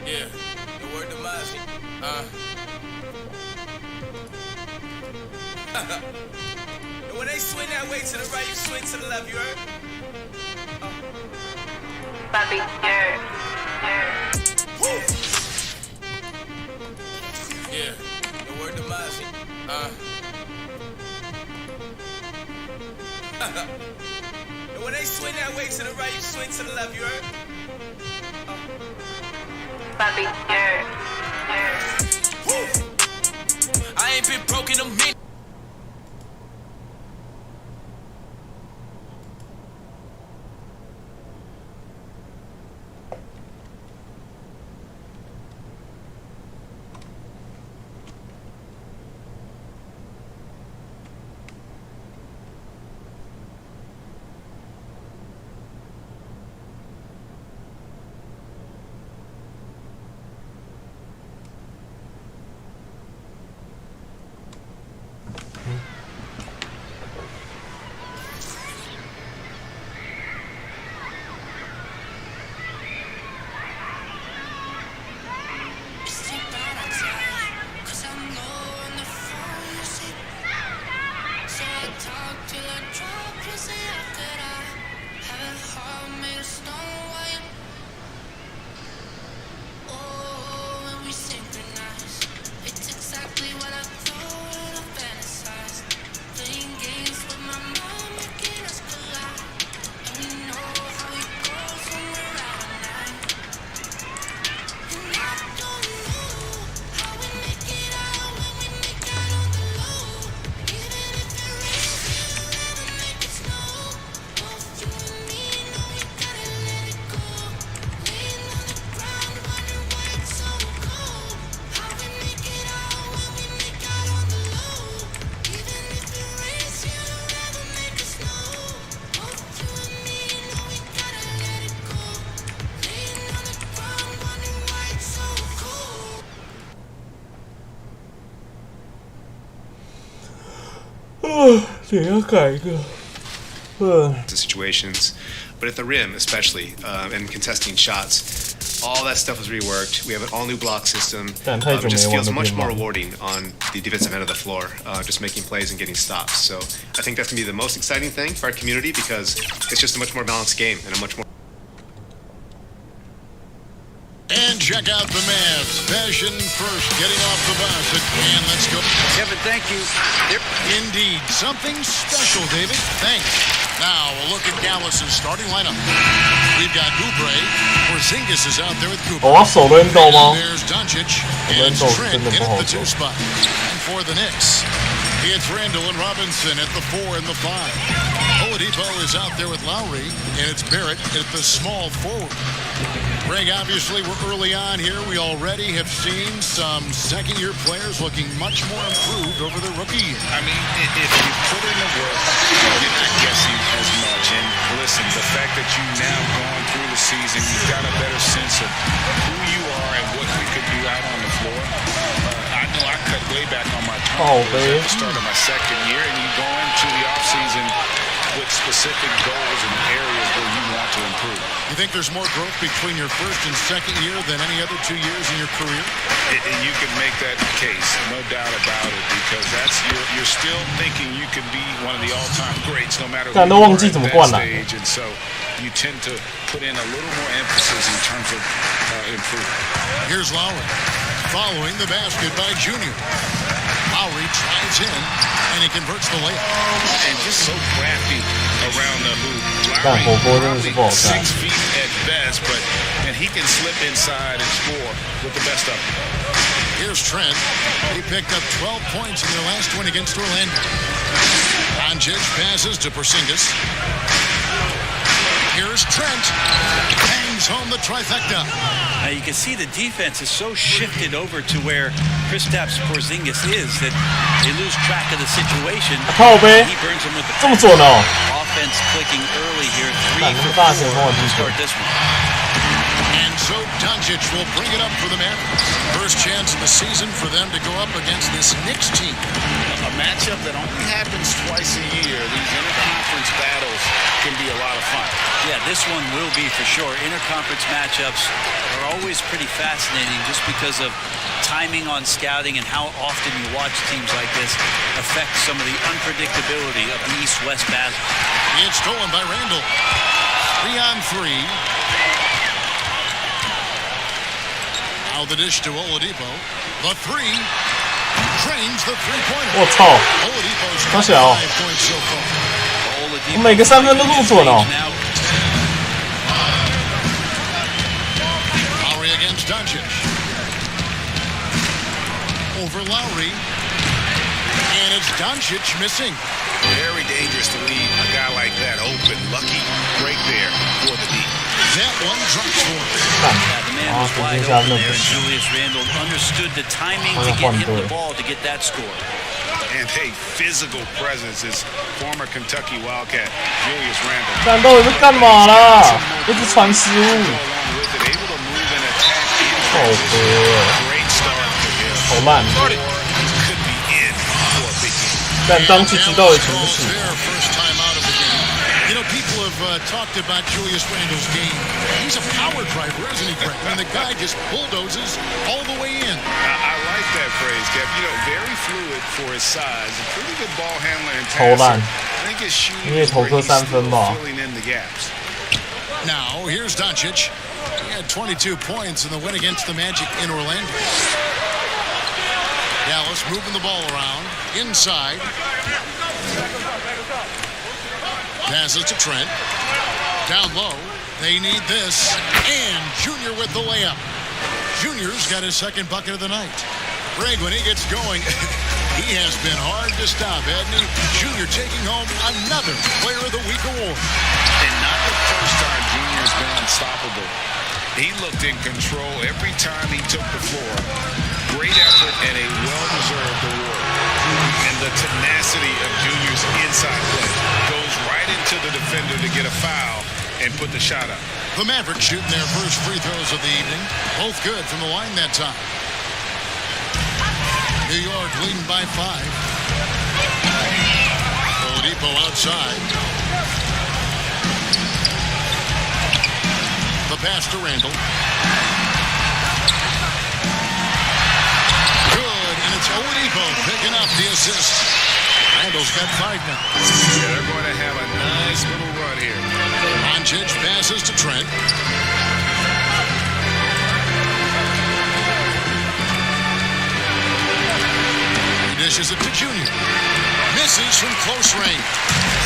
Yeah, the word demise. And when they swing that way to the right, you swing to the left, you heard? Papi, yeah. Woo! Yeah, the word demise. And when they swing that way to the right, you swing to the left, you heard? Papi, yeah. Woo! I ain't been broke in a minute. Situations, but at the rim especially, and contesting shots, all that stuff was reworked. We have an all-new block system. It just feels much more rewarding on the defensive end of the floor, just making plays and getting stops. So I think that's going to be the most exciting thing for our community because it's just a much more balanced game and a much more... And check out the Mavs. Fashion first, getting off the bus. And let's go. Kevin, thank you. Indeed. Something special, David. Thanks. Now, a look at Dallas's starting lineup. We've got Oubre. Porzingis is out there with Cooper. There's Doncic. And Trent in at the 2 spot. And for the Knicks, it's Randall and Robinson at the 4 and the 5. Oladipo is out there with Lowry. And it's Barrett at the small forward. Greg, obviously, we're early on here. We already have seen some second-year players looking much more improved over their rookie year. I mean, if you put in the work, you're not guessing as much. And listen, the fact that you've now gone through the season, you've got a better sense of who you are and what you could do out on the floor. I know I cut way back on my turnovers at the start of my second year, and you go into the offseason with specific goals and areas where you want to improve. You think there's more growth between your first and second year than any other 2 years in your career? You can make that case, no doubt about it, because that's you're still thinking you can be one of the all-time greats, no matter who you are at that stage, and so you tend to put in a little more emphasis in terms of improvement. Here's Lowry, following the basket by Junior. Lowry drives in, and he converts the layup. And just so crafty around the hoop. Lowry, probably 6 feet at best, and he can slip inside and score with the best of them. Here's Trent. He picked up 12 points in their last win against Orlando. Doncic passes to Porzingis. Here's Trent. Hangs home the trifecta. Now you can see the defense is so shifted over to where Kristaps Porzingis is that they lose track of the situation. He burns them with the offense clicking early here. 3 for 4 to start this one. And So Doncic will bring it up for the Mavericks. First chance of the season for them to go up against this Knicks team. A matchup that only happens twice a year. These interconference battles can be a lot of fun. Yeah, this one will be for sure. Interconference matchups are always pretty fascinating just because of timing on scouting and how often you watch teams like this affect some of the unpredictability of the East-West battle. It's stolen by Randall. 3-on-3. Now the dish to Oladipo. The three. Trains the three-pointer. 我操！他小，我每个三分都入准哦。Lowry against Doncic. Over Lowry. And it's Doncic missing. Very dangerous to leave a guy like that open. Lucky break there for the D. That one drops for him. Yeah, the man was wide open there, and Julius Randle understood the timing to get him the ball to get that score. And a physical presence is former Kentucky Wildcat Julius Randle. 战斗你们干嘛啦？一直传失误。好烂。但当去知道以前不行。You know, people have talked about Julius Randle's game. He's a power driver, isn't he, Greg? I mean, the guy just bulldozes all the way in. I like that phrase, Kev. You know, very fluid for his size. A pretty good ball handler and passer. I think his shooting is filling in the gaps. Now, here's Doncic. He had 22 points in the win against the Magic in Orlando. Dallas moving the ball around. Inside. Passes to Trent. Down low. They need this. And Junior with the layup. Junior's got his second bucket of the night. Greg, when he gets going, he has been hard to stop, hasn't he? Junior taking home another Player of the Week award. And not the first time Junior's been unstoppable. He looked in control every time he took the floor. Great effort and a well-deserved award. And the tenacity of Junior's inside play goes right into the defender to get a foul and put the shot up. The Mavericks shooting their first free throws of the evening. Both good from the line that time. New York leading by 5. Oladipo outside. The pass to Randall. Good, and it's Oladipo picking up the assist. Randall's got 5 now. Yeah, they're going to have a nice little run here. Doncic passes to Trent. He dishes it to Junior. Misses from close range.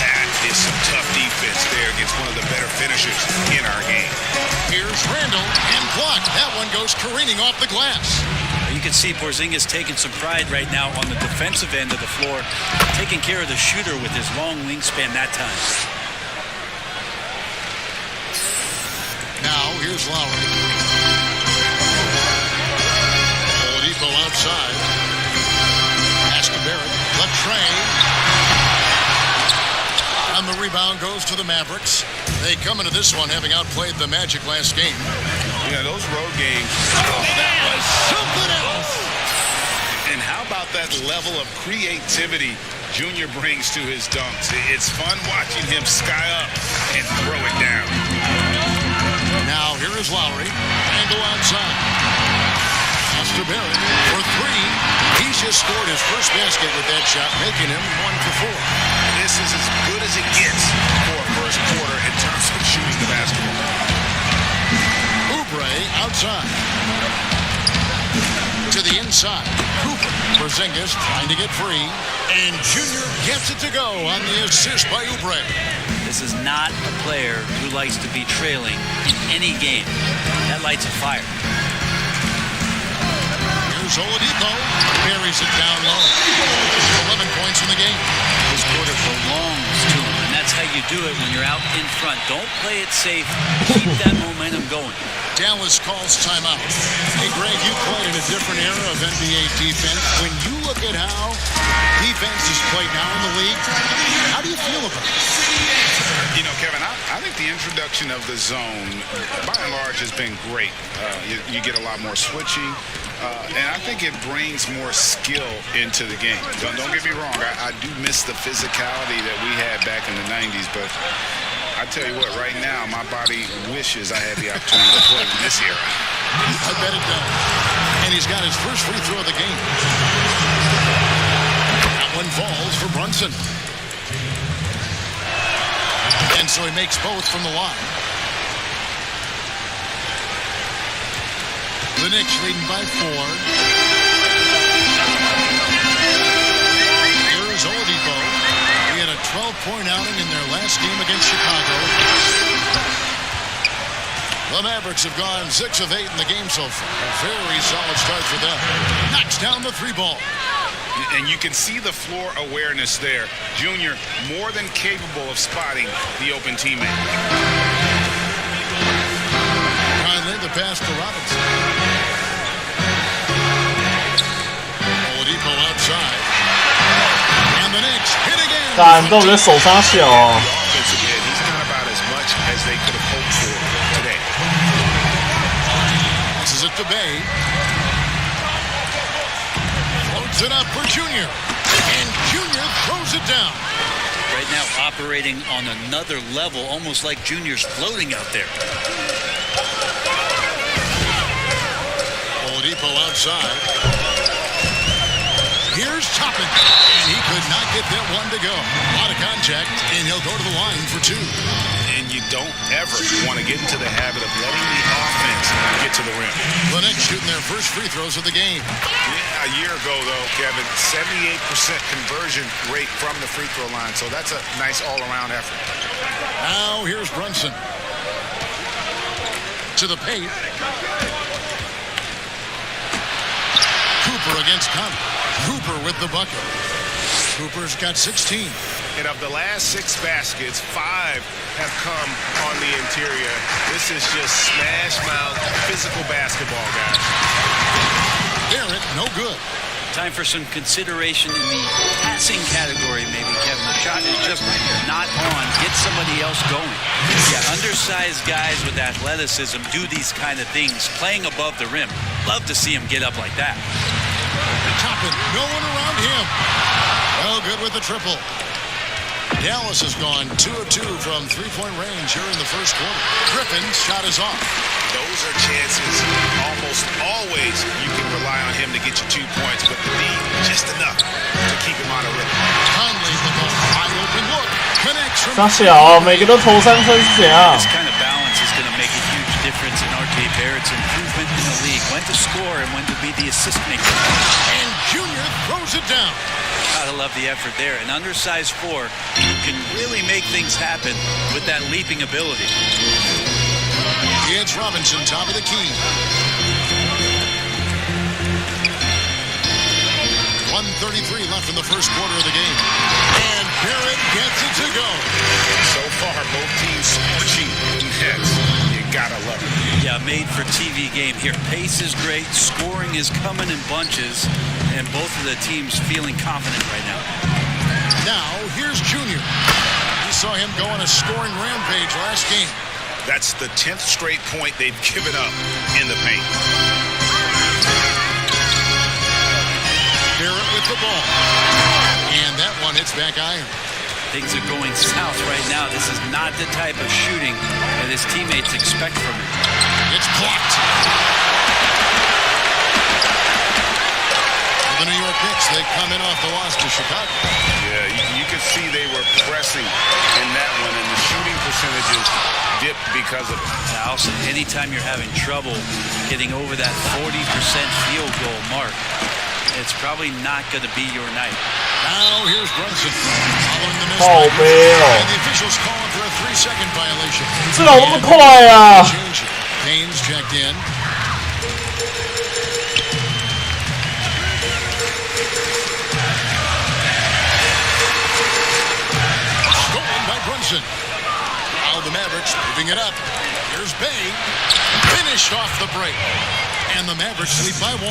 That is some tough defense there against one of the better finishers in our game. Here's Randall and blocked. That one goes careening off the glass. You can see Porzingis taking some pride right now on the defensive end of the floor, taking care of the shooter with his long wingspan that time. Now, here's Lowry. Oladipo outside. Pass to Barrett. The tray. And the rebound goes to the Mavericks. They come into this one having outplayed the Magic last game. Yeah, those road games. Oh, that was something else. And how about that level of creativity Junior brings to his dunks? It's fun watching him sky up and throw it down. Now, here is Lowry. Randall outside. Pass to Barrett for 3. He's just scored his first basket with that shot, making him 1 for 4. This is as good as it gets for a first quarter in terms of shooting the basketball. Oubre outside. To the inside. Cooper. Porzingis trying to get free. And Junior gets it to go on the assist by Oubre. This is not a player who likes to be trailing in any game. That lights a fire. Here's Oladipo. Buries it down low. 11 points in the game. This quarter belongs to him, and that's how you do it when you're out in front. Don't play it safe. Keep that momentum going. Dallas calls timeout. Hey, Greg, you played in a different era of NBA defense. When you look at how defense is played now in the league, how do you feel about it? You know, Kevin, I think the introduction of the zone, by and large, has been great. You get a lot more switching, and I think it brings more skill into the game. Don't get me wrong, I do miss the physicality that we had back in the 90s, but I tell you what, right now, my body wishes I had the opportunity to play in this era. I bet it does. And he's got his first free throw of the game. That one falls for Brunson. And so he makes both from the line. The Knicks leading by 4. Here's Oladipo. He had a 12-point outing in their last game against Chicago. The Mavericks have gone 6 of 8 in the game so far. A very solid start for them. Knocks down the 3-ball. And you can see the floor awareness there. Junior more than capable of spotting the open teammate. Finally, the pass to Robinson. Oladipo outside. And the Knicks hit again. 干，到底在手杀小啊？ Offensive end, he's got about as much as they could have hoped for today. Passes it to Bay. Floats it up for Junior. And Junior throws it down. Right now operating on another level, almost like Junior's floating out there. Oladipo outside. Here's Toppin. And he could not get that one to go. A lot of contact, and he'll go to the line for 2. And you don't ever want to get into the habit of letting the offense get to the rim. The Knicks shooting their first free throws of the game. Yeah, a year ago, though, Kevin, 78% conversion rate from the free throw line. So that's a nice all-around effort. Now here's Brunson. To the paint. Cooper against Conley. Cooper with the bucket. Cooper's got 16. And of the last 6 baskets, 5 have come on the interior. This is just smash mouth physical basketball, guys. Barrett, no good. Time for some consideration in the passing category, maybe, Kevin. The shot is just not on. Get somebody else going. Yeah, undersized guys with athleticism do these kind of things, playing above the rim. Love to see him get up like that. Toppin, no one around him. Well, good with the triple. Dallas has gone 2 of 2 from 3-point range here in the first quarter. Griffin's shot is off. Those are chances almost always you can rely on him to get you 2 points, but the D just enough to keep him on a rhythm. Conley with a wide open look. Connects from 杀小，每个都投3分是怎样？ This kind of balance is going to make a huge difference in RJ Barrett's improvement in the league. When to score and when to be the assist maker. And Junior throws it down. Gotta love the effort there. An undersized 4 who can really make things happen with that leaping ability. It's Robinson, top of the key. 1:33 left in the first quarter of the game. And Barrett gets it to go. So far, both teams scorching nets. You gotta love it. Yeah, made for TV game here. Pace is great, scoring is coming in bunches, and both of the teams feeling confident right now. Now, here's Junior. We saw him go on a scoring rampage last game. That's the 10th straight point they've given up in the paint. Barrett with the ball. And that one hits back iron. Things are going south right now. This is not the type of shooting that his teammates expect from him. It's blocked. The New York Knicks, they come in off the loss to Chicago. Yeah, you could see they were pressing in that one, and the shooting percentages dipped because of it. Now, also, anytime you're having trouble getting over that 40% field goal mark, it's probably not going to be your night. Now here's Brunson. Following the miss. 靠背哦， And the officials calling for a 3-second violation. 这哪有那么快啊？ Change it. Haynes checked in. Stolen by Brunson. Now the Mavericks moving it up. Here's Bay. Finished off the break. And the Mavericks lead by 1.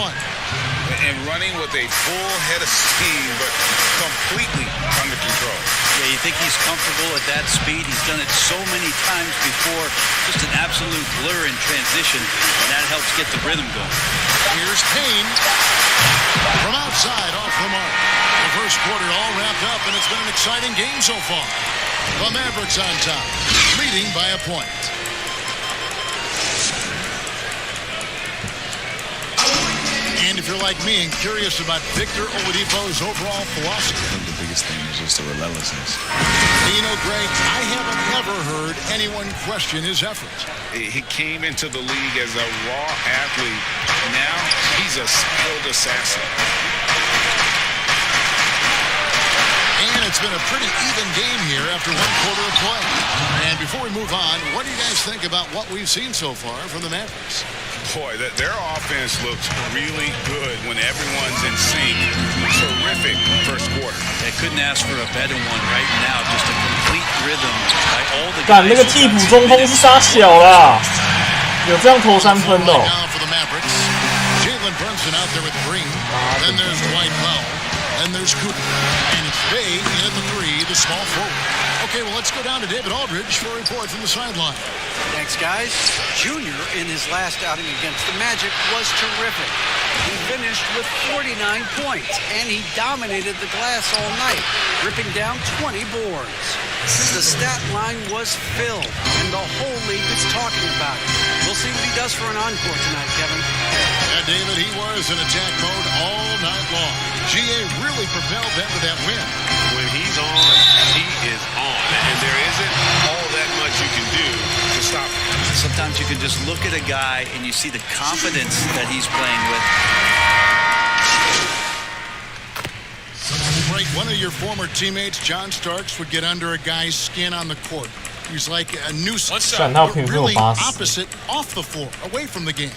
And running with a full head of steam, but completely under control. Yeah, you think he's comfortable at that speed. He's done it so many times before. Just an absolute blur in transition, and that helps get the rhythm going. Here's Payne. From outside, off the mark. The first quarter all wrapped up, and it's been an exciting game so far. The Mavericks on top, leading by a point. And if you're like me and curious about Victor Oladipo's overall philosophy, I think the biggest thing is just the relentlessness. you know, Greg, I haven't ever heard anyone question his efforts. He came into the league as a raw athlete. Now he's a skilled assassin. And it's been a pretty even game here after one quarter of play. And before we move on, what do you guys think about what we've seen so far from the Mavericks? Boy, their offense looks really good when everyone's in sync. Terrific first quarter. They couldn't ask for a better one right now. Just a complete rhythm by all the 干 guys. 那个替补中锋是杀小啦，有这样投3分的、哦。 Now for the Mavericks, Jalen Brunson out there with Green. Then there's Dwight Powell. Then there's Cooper. And it's Bay in at the 3, the small forward. Okay, well, let's go down to David Aldridge for a report from the sideline. Thanks, guys. Junior, in his last outing against the Magic, was terrific. He finished with 49 points, and he dominated the glass all night, ripping down 20 boards. The stat line was filled, and the whole league is talking about it. We'll see what he does for an encore tonight, Kevin. And David, he was in attack mode all night long. GA really propelled them to that win. When he's on, he is on. And there isn't all that much you can do to stop him. Sometimes you can just look at a guy and you see the confidence that he's playing with. Right, one of your former teammates, John Starks, would get under a guy's skin on the court. He's like a nuisance, but really opposite off the floor, away from the game.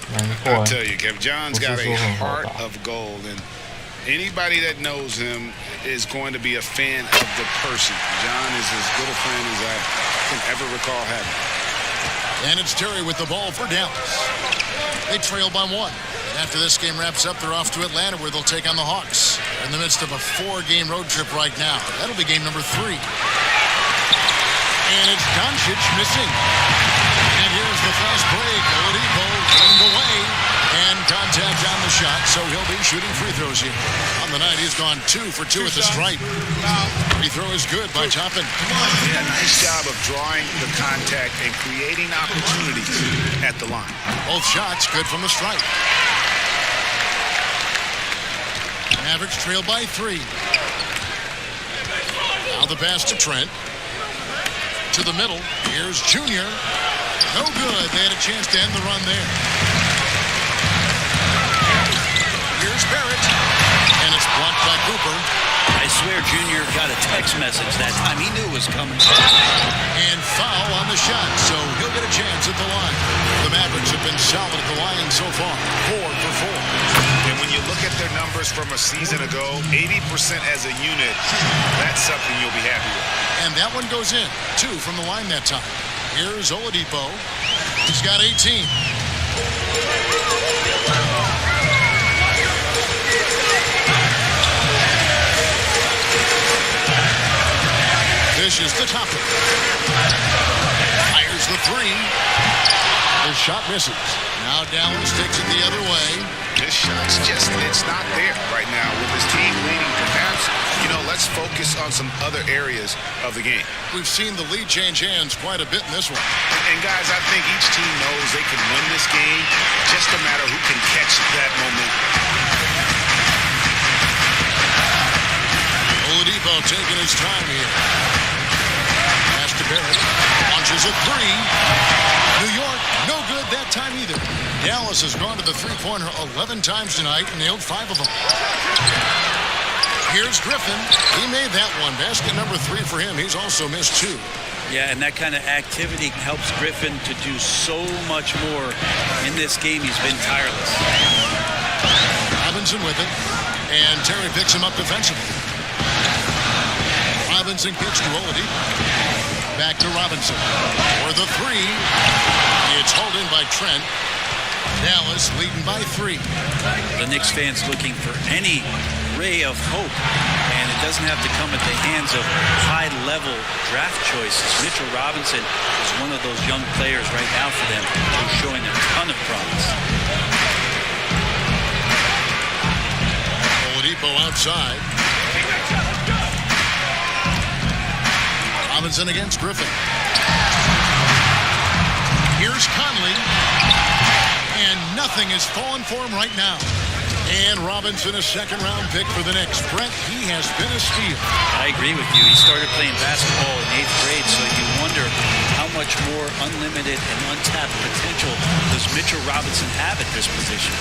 I'll tell you, Kev, John's got a heart of gold, and anybody that knows him is going to be a fan of the person. John is as good a friend as I can ever recall having. And it's Terry with the ball for Dallas. They trail by 1. After this game wraps up, they're off to Atlanta, where they'll take on the Hawks. They're in the midst of a 4-game road trip right now. That'll be game number 3. And it's Doncic missing. And here's the fast break. Oladipo leaned away. And contact on the shot, so he'll be shooting free throws here. On the night, he's gone 2 for 2 at the stripe. Free throw is good by Toppin. Yeah, nice job of drawing the contact and creating opportunities at the line. Both shots good from the stripe. Mavericks trail by 3. Now the pass to Trent. To the middle. Here's Junior. No good. They had a chance to end the run there. Here's Barrett. And it's blocked by Cooper. I swear Junior got a text message that time. He knew it was coming. And foul on the shot, so he'll get a chance at the line. The Mavericks have been solid at the line so far. 4 for 4. And when you look at their numbers from a season ago, 80% as a unit, that's something you'll be happy with. And that one goes in. 2 from the line that time. Here's Oladipo. He's got 18. Dishes to Toppin. Fires the 3. The shot misses. Now Dallas takes it the other way. This shot's just, it's not there right now with his team leading. Perhaps, let's focus on some other areas of the game. We've seen the lead change hands quite a bit in this one. And guys, I think each team knows they can win this game. Just a matter who can catch that momentum. Oladipo taking his time here. Pass to Barrett. Launches a 3. New York, no good that time either. Dallas has gone to the three-pointer 11 times tonight and nailed 5 of them. Here's Griffin. He made that one. Basket number 3 for him. He's also missed 2. Yeah, and that kind of activity helps Griffin to do so much more. In this game, he's been tireless. Robinson with it. And Terry picks him up defensively. Robinson kicks to Oladipo. Back to Robinson for the three. It's hauled in by Trent. Dallas leading by 3. The Knicks fans looking for any ray of hope, and it doesn't have to come at the hands of high-level draft choices. Mitchell Robinson is one of those young players right now for them who's showing a ton of promise. Oladipo outside. Robinson against Griffin. Here's Conley. And nothing is falling for him right now. And Robinson, a second-round pick for the Knicks. Brent, he has been a steal. I agree with you. He started playing basketball in 8th grade, so you wonder how much more unlimited and untapped potential does Mitchell Robinson have at this position.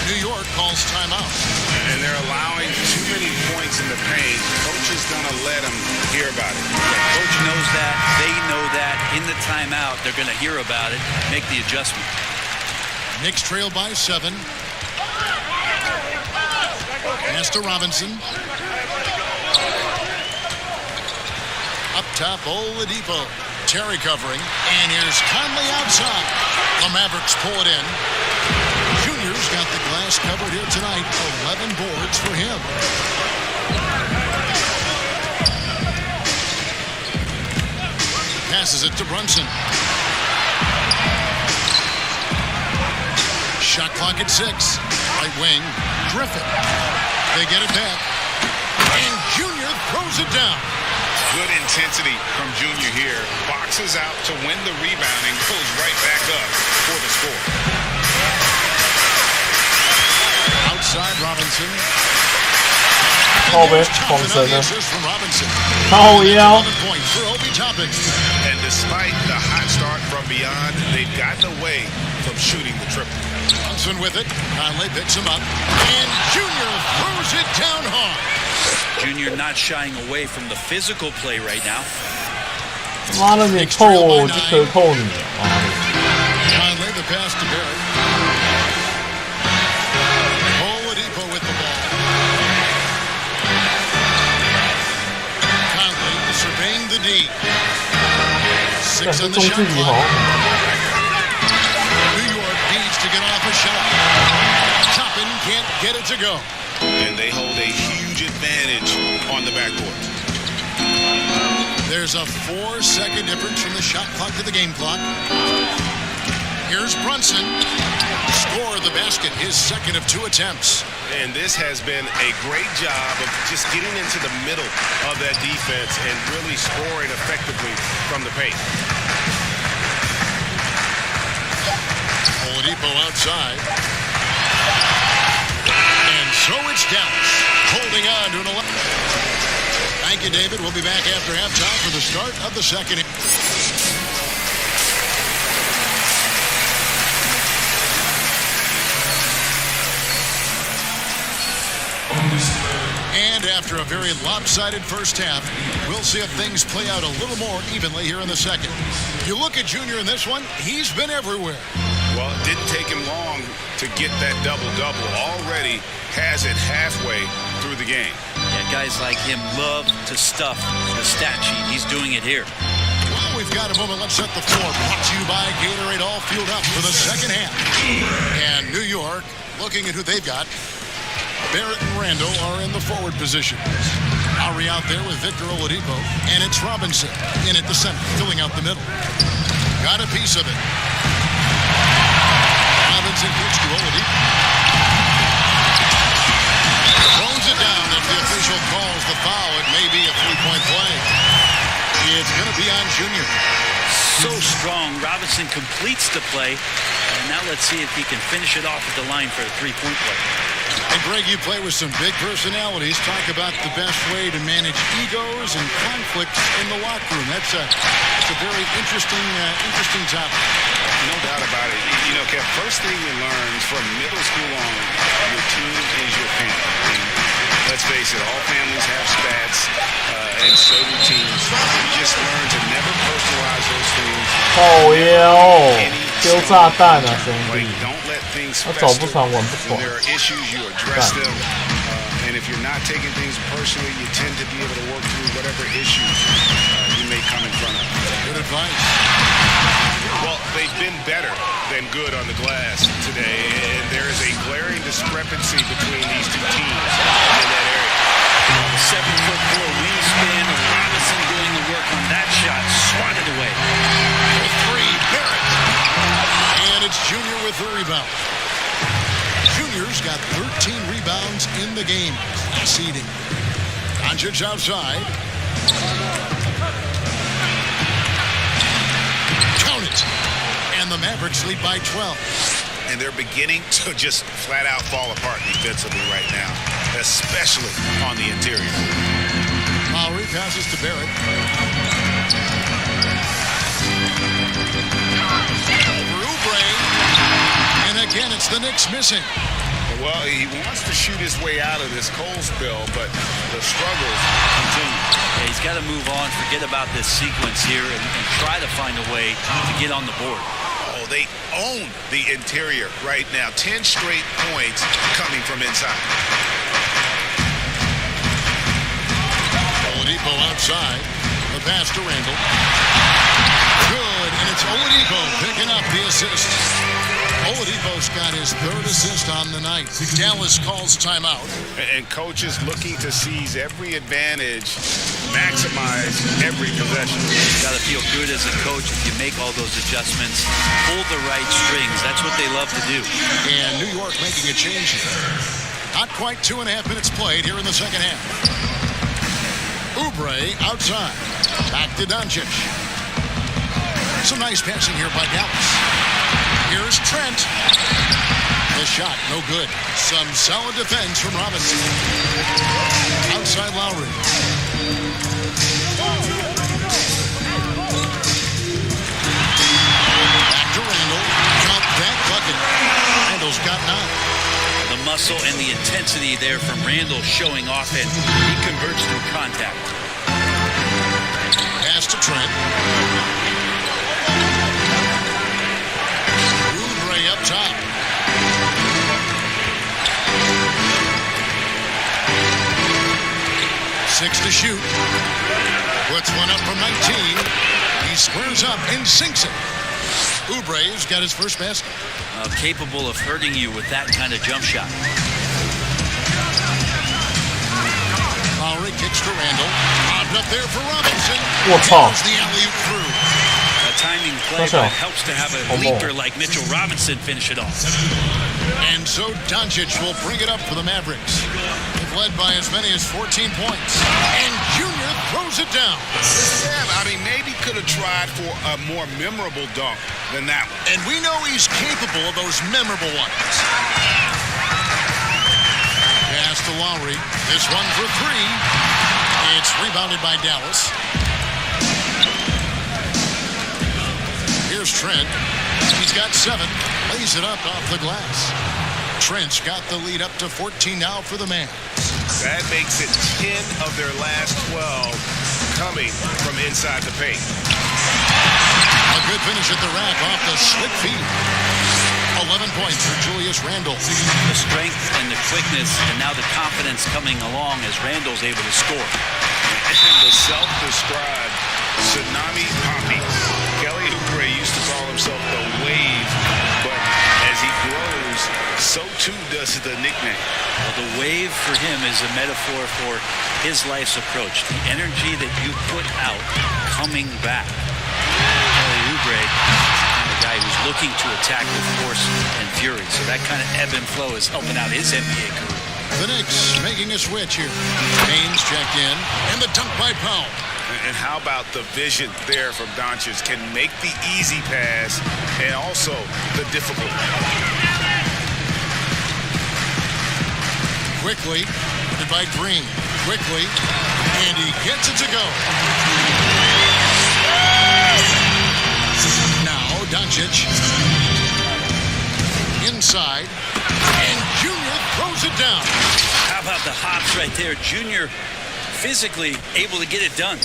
New York calls timeout. And they're allowing too many points in the paint. Coach is going to let them hear about it. Yeah, coach knows that. They know that. In the timeout, they're going to hear about it, make the adjustment. Knicks trail by 7. Pass to Robinson. Up top, Oladipo. Terry covering. And here's Conley outside. The Mavericks pull it in. Junior's got the glass covered here tonight. 11 boards for him. Passes it to Brunson. Shot clock at 6. Right wing, Griffin. They get it back. And Junior throws it down. Good intensity from Junior here. Boxes out to win the rebound and goes right back up for the score. Outside Robinson. Kobe, Thompson. Oh, yeah. Points for Obi Toppin. And despite the hot start from beyond, they've gotten away from shooting the triple. Thompson with it. Conley picks him up. And Junior throws it down hard. Junior not shying away from the physical play right now. 妈的，你扣我就可扣你！妈的！ Conley the pass to Barrett. Oladipo with the ball. Conley surveying the D. 6 on the shot clock. New York needs to get off a shot. Toppin can't get it to go. And they hold a huge advantage on the backcourt. There's a 4-second difference from the shot clock to the game clock. Here's Brunson. Score the basket, his second of 2 attempts. And this has been a great job of just getting into the middle of that defense and really scoring effectively from the paint. Oladipo outside. And so it's Dallas holding on to an 11. Thank you, David. We'll be back after halftime for the start of the second. And after a very lopsided first half, we'll see if things play out a little more evenly here in the second. You look at Junior in this one, he's been everywhere. Well, it didn't take him long to get that double-double. Already has it halfway through the game. Yeah, guys like him love to stuff the stat sheet. He's doing it here. Well, we've got a moment. Let's set the floor. Brought to you by Gatorade, all fueled up for the second half. And New York, looking at who they've got, Barrett and Randall are in the forward position. Lowry out there with Victor Oladipo. And it's Robinson in at the center, filling out the middle. Got a piece of it. Robinson kicks to Oladipo. Throws it down. If the official calls the foul, it may be a three-point play. It's going to be on Junior. So strong. Robinson completes the play. And now let's see if he can finish it off at the line for a three-point play. And Greg, you play with some big personalities. Talk about the best way to manage egos and conflicts in the locker room. That's a very interesting topic. No doubt about it. You know, Kev, first thing you learn from middle school on, your team is your family. And let's face it, all families have spats, and so do teams. You just learn to never personalize those things. 靠腰，丢炸弹啊，兄弟！ Don't let things 他走不长，玩不 When 爽。 there are issues, you address them. And if you're not taking things personally, you tend to be able to work through whatever issues you may come in front of them. Good advice. Well, they've been better than good on the glass today, and there is a glaring discrepancy between these two teams in that area. The 7'4" wingspan of Robinson doing the work on that shot, swatted away. The three, Barrett. And it's Junior with the rebound. Junior's got 13 rebounds in the game. Seeding. Doncic outside. Count it. And the Mavericks lead by 12. And they're beginning to just flat out fall apart defensively right now, especially on the interior. Lowry passes to Barrett. Over Oubre. And again, it's the Knicks missing. Well, he wants to shoot his way out of this cold spell, but the struggles continue. Yeah, he's got to move on, forget about this sequence here, and try to find a way to get on the board. Oh, they own the interior right now. 10 straight points coming from inside. Oladipo outside. The pass to Randall. Good, and it's Oladipo picking up the assist. Oladipo's got his third assist on the night. Dallas calls timeout. And coaches looking to seize every advantage, maximize every possession. You got to feel good as a coach if you make all those adjustments, pull the right strings. That's what they love to do. And New York making a change here. Not quite 2.5 minutes played here in the second half. Oubre outside. Back to Doncic. Some nice passing here by Dallas. Here's Trent. The shot, no good. Some solid defense from Robinson. Outside Lowry. Back to Randall. Jump back bucket. Randall's got 9. The muscle and the intensity there from Randall showing off, and he converts through contact. Pass to Trent. Up top. Six to shoot. Puts one up from 19. He squares up and sinks it. Oubre's got his first basket. Capable of hurting you with that kind of jump shot. Lowry kicks to Randall. Popped up there for Robinson. What's up? The alley-oop through. A timing play, but it helps to have a leaper like Mitchell Robinson finish it off. And so Doncic will bring it up for the Mavericks. They've led by as many as 14 points. And Junior throws it down. Yeah, I mean, maybe could have tried for a more memorable dunk than that one. And we know he's capable of those memorable ones. Pass to Lowry. This one for 3. It's rebounded by Dallas. Here's Trent. He's got 7. Lays it up off the glass. Trent's got the lead up to 14 now for the man. That makes it 10 of their last 12 coming from inside the paint. A good finish at the rack off the slick feed. 11 points for Julius Randle. The strength and the quickness, and now the confidence coming along as Randall's able to score. And the self-described tsunami poppy. Kelly Oubre used to call himself the Wave, but as he grows, so too does the nickname. Well, the wave for him is a metaphor for his life's approach. The energy that you put out coming back. Kelly Oubre is the kind of guy who's looking to attack with force and fury. So that kind of ebb and flow is helping out his NBA career. The Knicks making a switch here. Haynes checked in, and the dunk by Powell. And how about the vision there from Doncic? Can make the easy pass and also the difficult. Quickly, by Green. Quickly, and he gets it to go. Now Doncic. Inside, and Junior throws it down. How about the hops right there? Junior physically able to get it done.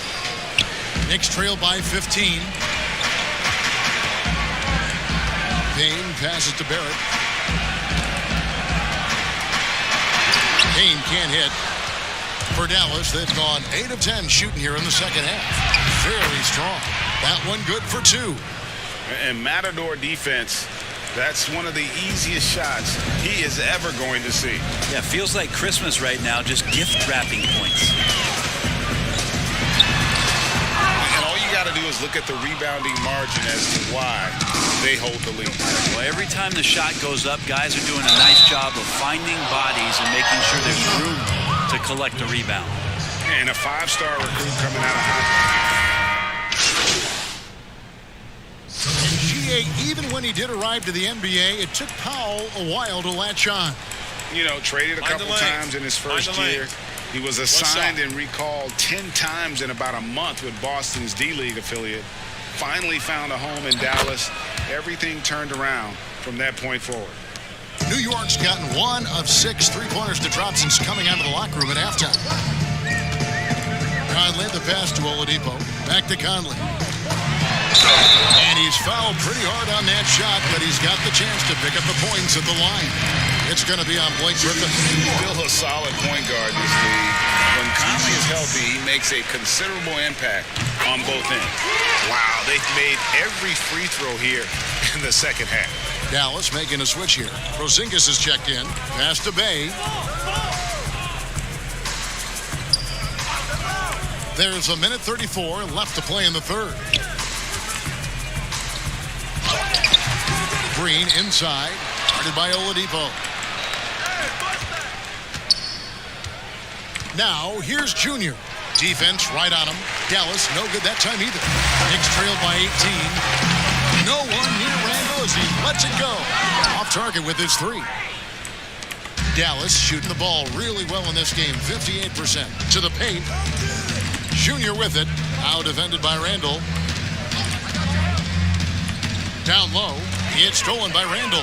Knicks trail by 15. Payne passes to Barrett. Payne can't hit. For Dallas, they've gone 8 of 10 shooting here in the second half. Very strong. That one good for 2. And Matador defense, that's one of the easiest shots he is ever going to see. Yeah, feels like Christmas right now, just gift wrapping points. And all you got to do is look at the rebounding margin as to why they hold the lead. Well, every time the shot goes up, guys are doing a nice job of finding bodies and making sure there's room to collect a rebound. And a 5-star recruit coming out of high. Even when he did arrive to the NBA, it took Powell a while to latch on. You know, traded a couple times in his first year. He was assigned and recalled 10 times in about a month with Boston's D-League affiliate. Finally found a home in Dallas. Everything turned around from that point forward. New York's gotten 1 of 6 3-pointers to drop since coming out of the locker room at halftime. Conley, the pass to Oladipo. Back to Conley. And he's fouled pretty hard on that shot, but he's got the chance to pick up the points at the line. It's going to be on Blake Griffin. Still a solid point guard in this league. When Conley is healthy, he makes a considerable impact on both ends. Wow, they've made every free throw here in the second half. Dallas making a switch here. Porzingis is checked in. Pass to Bay. There's a minute 34 left to play in the third. Green inside, guarded by Oladipo. Now, here's Junior. Defense right on him. Dallas, no good that time either. Knicks trailed by 18. No one near Randall as he lets it go. Off target with his 3. Dallas shooting the ball really well in this game, 58%. To the paint. Junior with it. Now defended by Randall. Down low. It's stolen by Randall.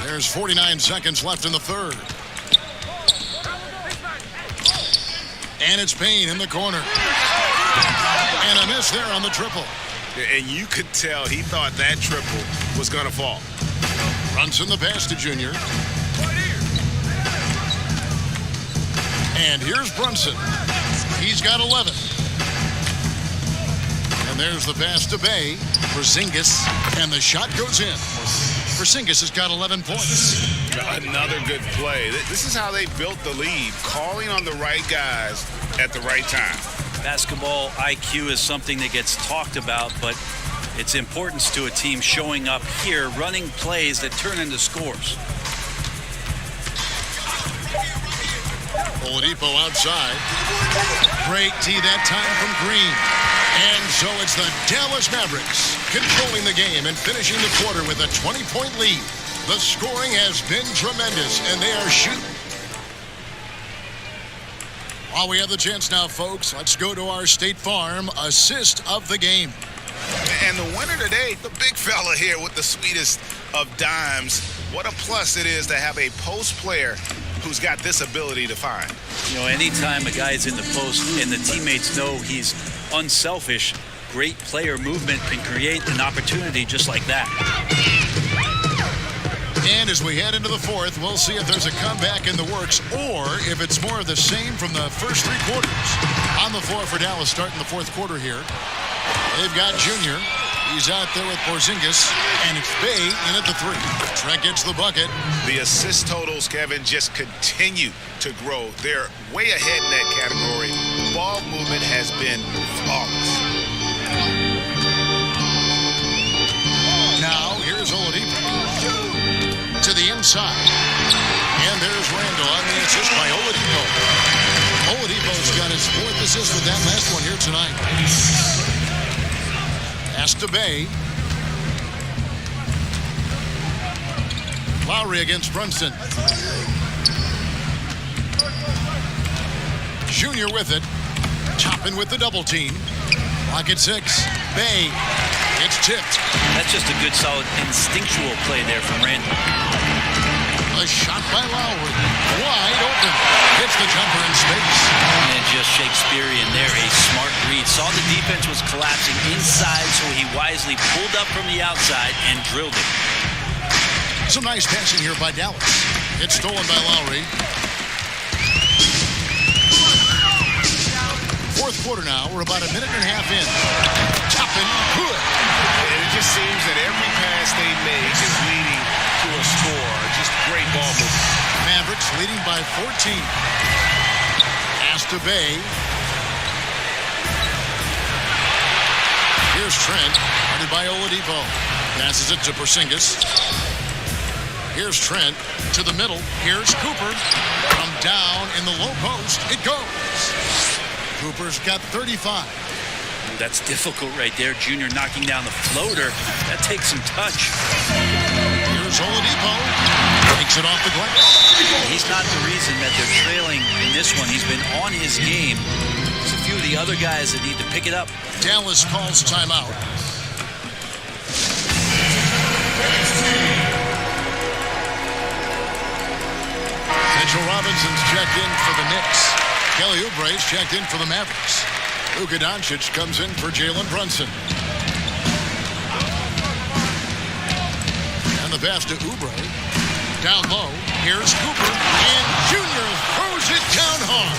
There's 49 seconds left in the third. And it's Payne in the corner. And a miss there on the triple. And you could tell he thought that triple was going to fall. Brunson the pass to Junior. And here's Brunson. He's got 11. And there's the pass to Bay. Porzingis. And the shot goes in. Porzingis has got 11 points. Another good play. This is how they built the lead. Calling on the right guys at the right time. Basketball IQ is something that gets talked about, but its importance to a team showing up here, running plays that turn into scores. Oladipo outside. Great tee that time from Green. And so it's the Dallas Mavericks controlling the game and finishing the quarter with a 20-point lead. The scoring has been tremendous, and they are shooting. While we have the chance now, folks, let's go to our State Farm assist of the game. And the winner today, the big fella here with the sweetest of dimes. What a plus it is to have a post player who's got this ability to find. You know, anytime a guy's in the post and the teammates know he's unselfish, great player movement can create an opportunity just like that. And as we head into the fourth, we'll see if there's a comeback in the works or if it's more of the same from the first 3 quarters. On the floor for Dallas starting the fourth quarter here. They've got Junior. He's out there with Porzingis, and it's Bay in at the 3. Trent gets the bucket. The assist totals, Kevin, just continue to grow. They're way ahead in that category. Ball movement has been flawless. Now, here's Oladipo. To the inside. And there's Randall on the assist by Oladipo. Oladipo's got his 4th assist with that last one here tonight. Pass to Bay. Lowry against Brunson. Junior with it. Toppin with the double team. Clock at 6. Bay. It's tipped. That's just a good, solid, instinctual play there from Randall. A shot by Lowry. Wide open. Hits the jumper in space. And just Shakespearean there. A smart read. saw the defense was collapsing inside, so he wisely pulled up from the outside and drilled it. Some nice passing here by Dallas. It's stolen by Lowry. Fourth quarter now. We're about a minute and a half in. Toppin, good. And it just seems that every pass they make is leading to a score. Just great ball movement. Mavericks leading by 14. Pass to Bay. Here's Trent, guarded by Oladipo. Passes it to Porzingis. Here's Trent to the middle. Here's Cooper. From down in the low post, it goes. Cooper's got 35. That's difficult right there. Junior knocking down the floater. That takes some touch. Here's Oladipo. Takes it off the glass. He's not the reason that they're trailing in this one. He's been on his game. There's a few of the other guys that need to pick it up. Dallas calls timeout. Mitchell Robinson's checked in for the Knicks. Kelly Oubre's checked in for the Mavericks. Luka Doncic comes in for Jalen Brunson. And the pass to Oubre. Down low. Here's Cooper. And Junior throws it down hard.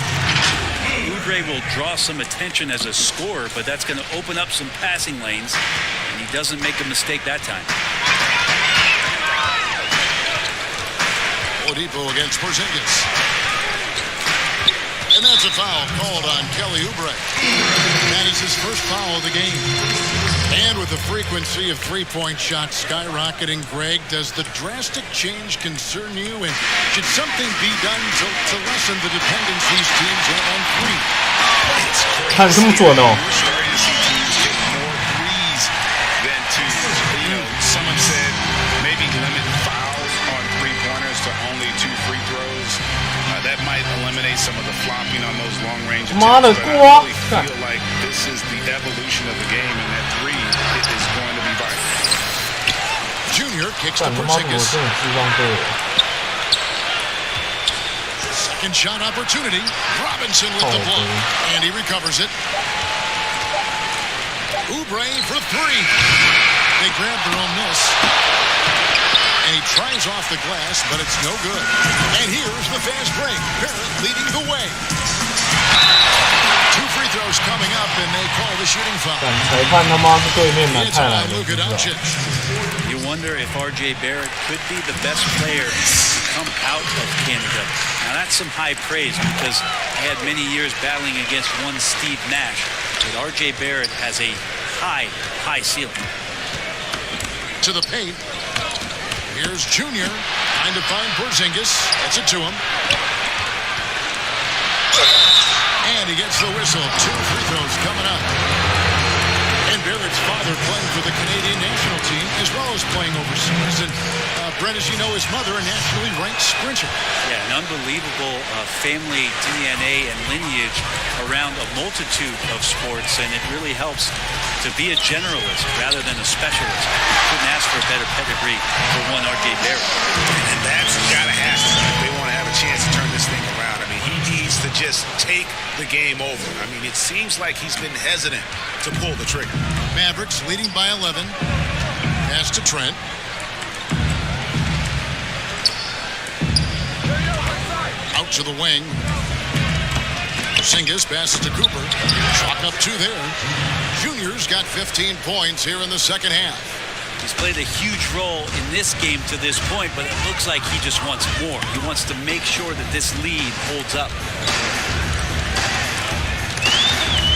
Oubre will draw some attention as a scorer, but that's going to open up some passing lanes, and he doesn't make a mistake that time. Oladipo against Porzingis. And that's a foul called on Kelly Oubre. That is his first foul of the game. And with the frequency of three-point shots skyrocketing, Greg, does the drastic change concern you? And should something be done to lessen the dependence these teams have on three? It's crazy. 看这么准哦。 We're starting to see teams get more threes than twos. You know, someone said maybe limit fouls on three-pointers to only 2 free throws. That might eliminate some of the flopping on those long-range attempts. But I really feel like this is the evolution of the game, and that three is going to be vital. Junior kicks to Porzingis. Second shot opportunity. Robinson with the block, and he recovers it. Oubre for three. They grab their own miss. And he tries off the glass, but it's no good. And here's the fast break. Barrett leading the way. 2 free throws coming up, and they call the shooting foul. 裁判他妈是对面买太来的。 You wonder if R.J. Barrett could be the best player to come out of Canada. Now that's some high praise because I had many years battling against one Steve Nash. But R.J. Barrett has a high ceiling. To the paint. Here's Junior, trying to find Porzingis. Gets it to him. And he gets the whistle. 2 free throws coming up. And Barrett's father playing for the Canadian national team as well as playing overseas. And Brent, as you know, his mother, a nationally ranked sprinter. Yeah, an unbelievable family DNA and lineage around a multitude of sports, and it really helps to be a generalist rather than a specialist. Couldn't ask for a better pedigree for one R.J. Barrett. And that's got to happen if they want to have a chance to turn this thing around. I mean, he needs to just take the game over. I mean, it seems like he's been hesitant to pull the trigger. Mavericks leading by 11. Pass to Trent. Out to the wing. Porzingis passes to Cooper. Chalk up 2 there. Junior's got 15 points here in the second half. He's played a huge role in this game to this point, but it looks like he just wants more. He wants to make sure that this lead holds up.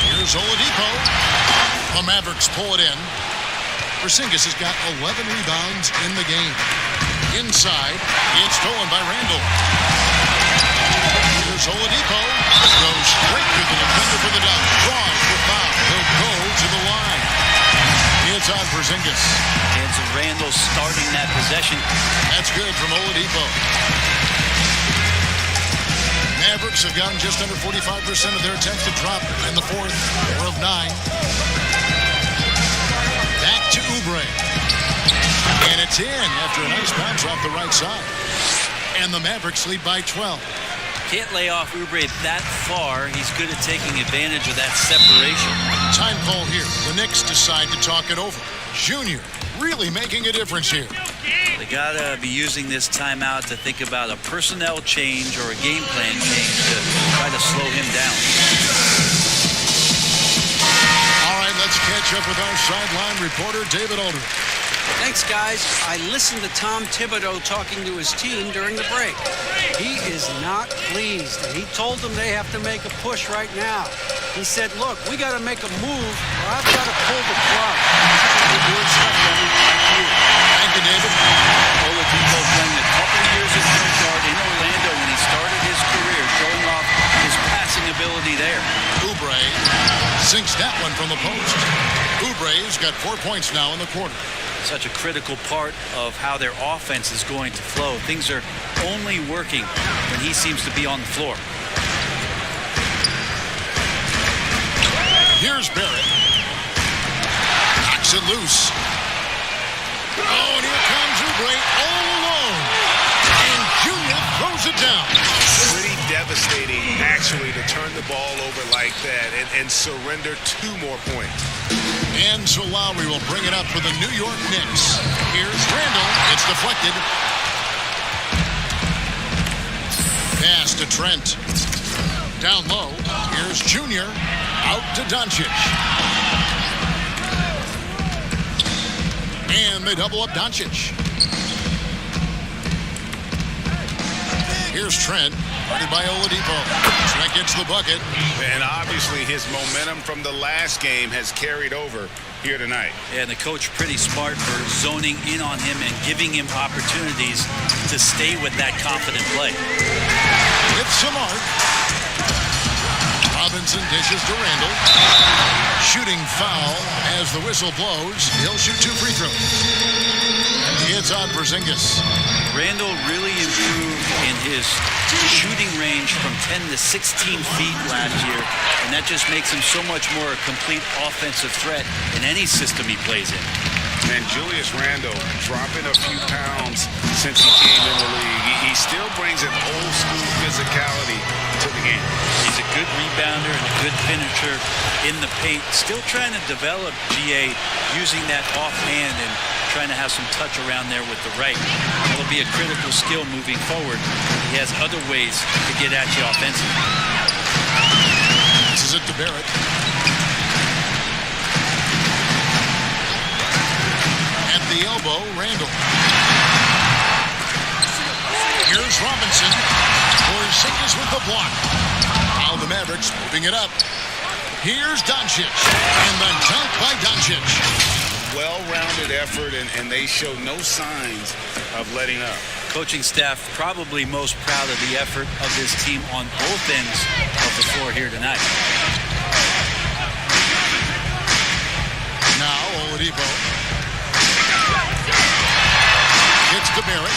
Here's Oladipo. The Mavericks pull it in. Porzingis has got 11 rebounds in the game. Inside, it's stolen by Randall. Here's Oladipo. Goes straight to the defender for the dunk. Draws the foul. He'll go to the line. It's on Porzingis. And so Randall starting that possession. That's good from Oladipo. Mavericks have gotten just under 45% of their attempts to drop in the fourth, 4 of 9. Back to Oubre. And it's in after a nice bounce off the right side. And the Mavericks lead by 12. Can't lay off Oubre that far. He's good at taking advantage of that separation. Time call here. The Knicks decide to talk it over. Junior really making a difference here. They gotta be using this timeout to think about a personnel change or a game plan change to try to slow him down. All right, let's catch up with our sideline reporter, David Aldridge. Thanks, guys. I listened to Tom Thibodeau talking to his team during the break. He is not pleased, and he told them they have to make a push right now. He said, look, we got to make a move, or I've got to pull the plug. They're doing stuff that we can't do. Thank you, David. Oladipo playing a couple of years at point guard in Orlando when he started his career, showing off his passing ability there. Oubre sinks that one from the post. Oubre's got 4 points now in the quarter. Such a critical part of how their offense is going to flow. Things are only working when he seems to be on the floor. Here's Barrett. Knocks it loose. Oh, and here comes Oubre all alone. And Junior throws it down. Pretty devastating, actually, to turn the ball over like that and surrender 2 more points. And so Lowry will bring it up for the New York Knicks. Here's Randall. It's deflected. Pass to Trent. Down low. Here's Junior. Out to Doncic. And they double up Doncic. Here's Trent. Guarded by Oladipo. Trent gets the bucket. And obviously his momentum from the last game has carried over here tonight. Yeah, and the coach pretty smart for zoning in on him and giving him opportunities to stay with that confident play. It's Samart. Robinson dishes to Randall. Shooting foul as the whistle blows. He'll shoot 2 free throws. It's on for Zingis. Randall really improved in his shooting range from 10 to 16 feet last year, and that just makes him so much more a complete offensive threat in any system he plays in. And Julius Randle dropping a few pounds since he came in the league. He still brings an old school physicality to the game. He's a good rebounder and a good finisher in the paint. Still trying to develop GA using that offhand and trying to have some touch around there with the right. That'll be a critical skill moving forward. He has other ways to get at you offensively. This is it to Barrett. At the elbow, Randall. Here's Robinson. Porzingis with the block. Now the Mavericks moving it up. Here's Doncic. And the dunk by Doncic. Well-rounded effort, and they show no signs of letting up. Coaching staff probably most proud of the effort of this team on both ends of the floor here tonight. Now Oladipo. Gets to Barrett.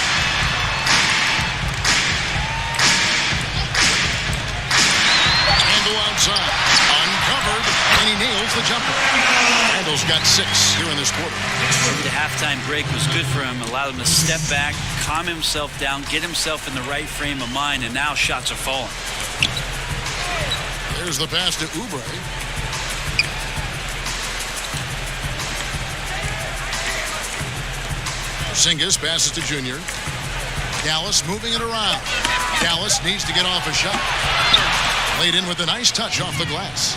Randall outside. Uncovered, and he nails the jumper. Randall's got 6 here in this quarter. The halftime break was good for him. Allowed him to step back, calm himself down, get himself in the right frame of mind, and now shots are falling. There's the pass to Oubre. Porzingis passes to Junior. Dallas moving it around. Dallas needs to get off a shot. Laid in with a nice touch off the glass.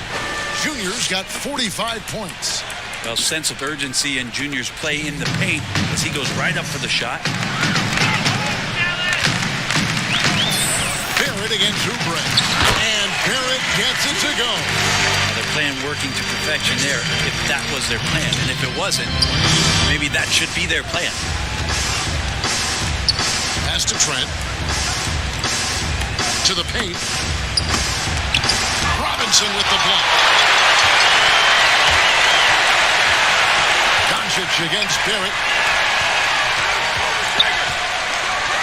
Junior's got 45 points. Well, sense of urgency in Junior's play in the paint as he goes right up for the shot. Barrett against Oubre. And Barrett gets it to go. Now they're playing working to perfection there if that was their plan. And if it wasn't, maybe that should be their plan. Pass to Trent. To the paint. Robinson with the block. Doncic against Barrett.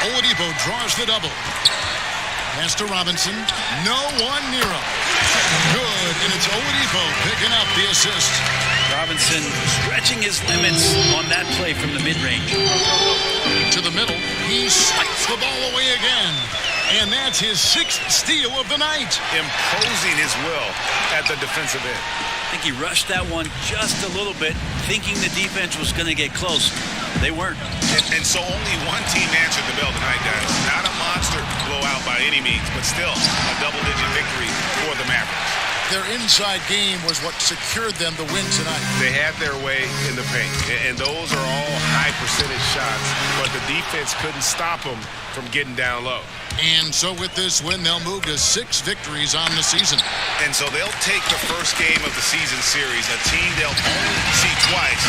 Oladipo draws the double. Pass to Robinson. No one near him. Good, and it's Oladipo picking up the assist. Robinson stretching his limits on that play from the mid-range. To the middle. He swipes the ball away again. And that's his 6th steal of the night. Imposing his will at the defensive end. I think he rushed that one just a little bit, thinking the defense was going to get close. They weren't. And so only one team answered the bell tonight, guys. Not a monster blowout by any means, but still a double-digit victory for the Mavericks. Their inside game was what secured them the win tonight. They had their way in the paint, and those are all high-percentage shots, but the defense couldn't stop them from getting down low. And so with this win, they'll move to 6 victories on the season. And so they'll take the first game of the season series, a team they'll only see twice.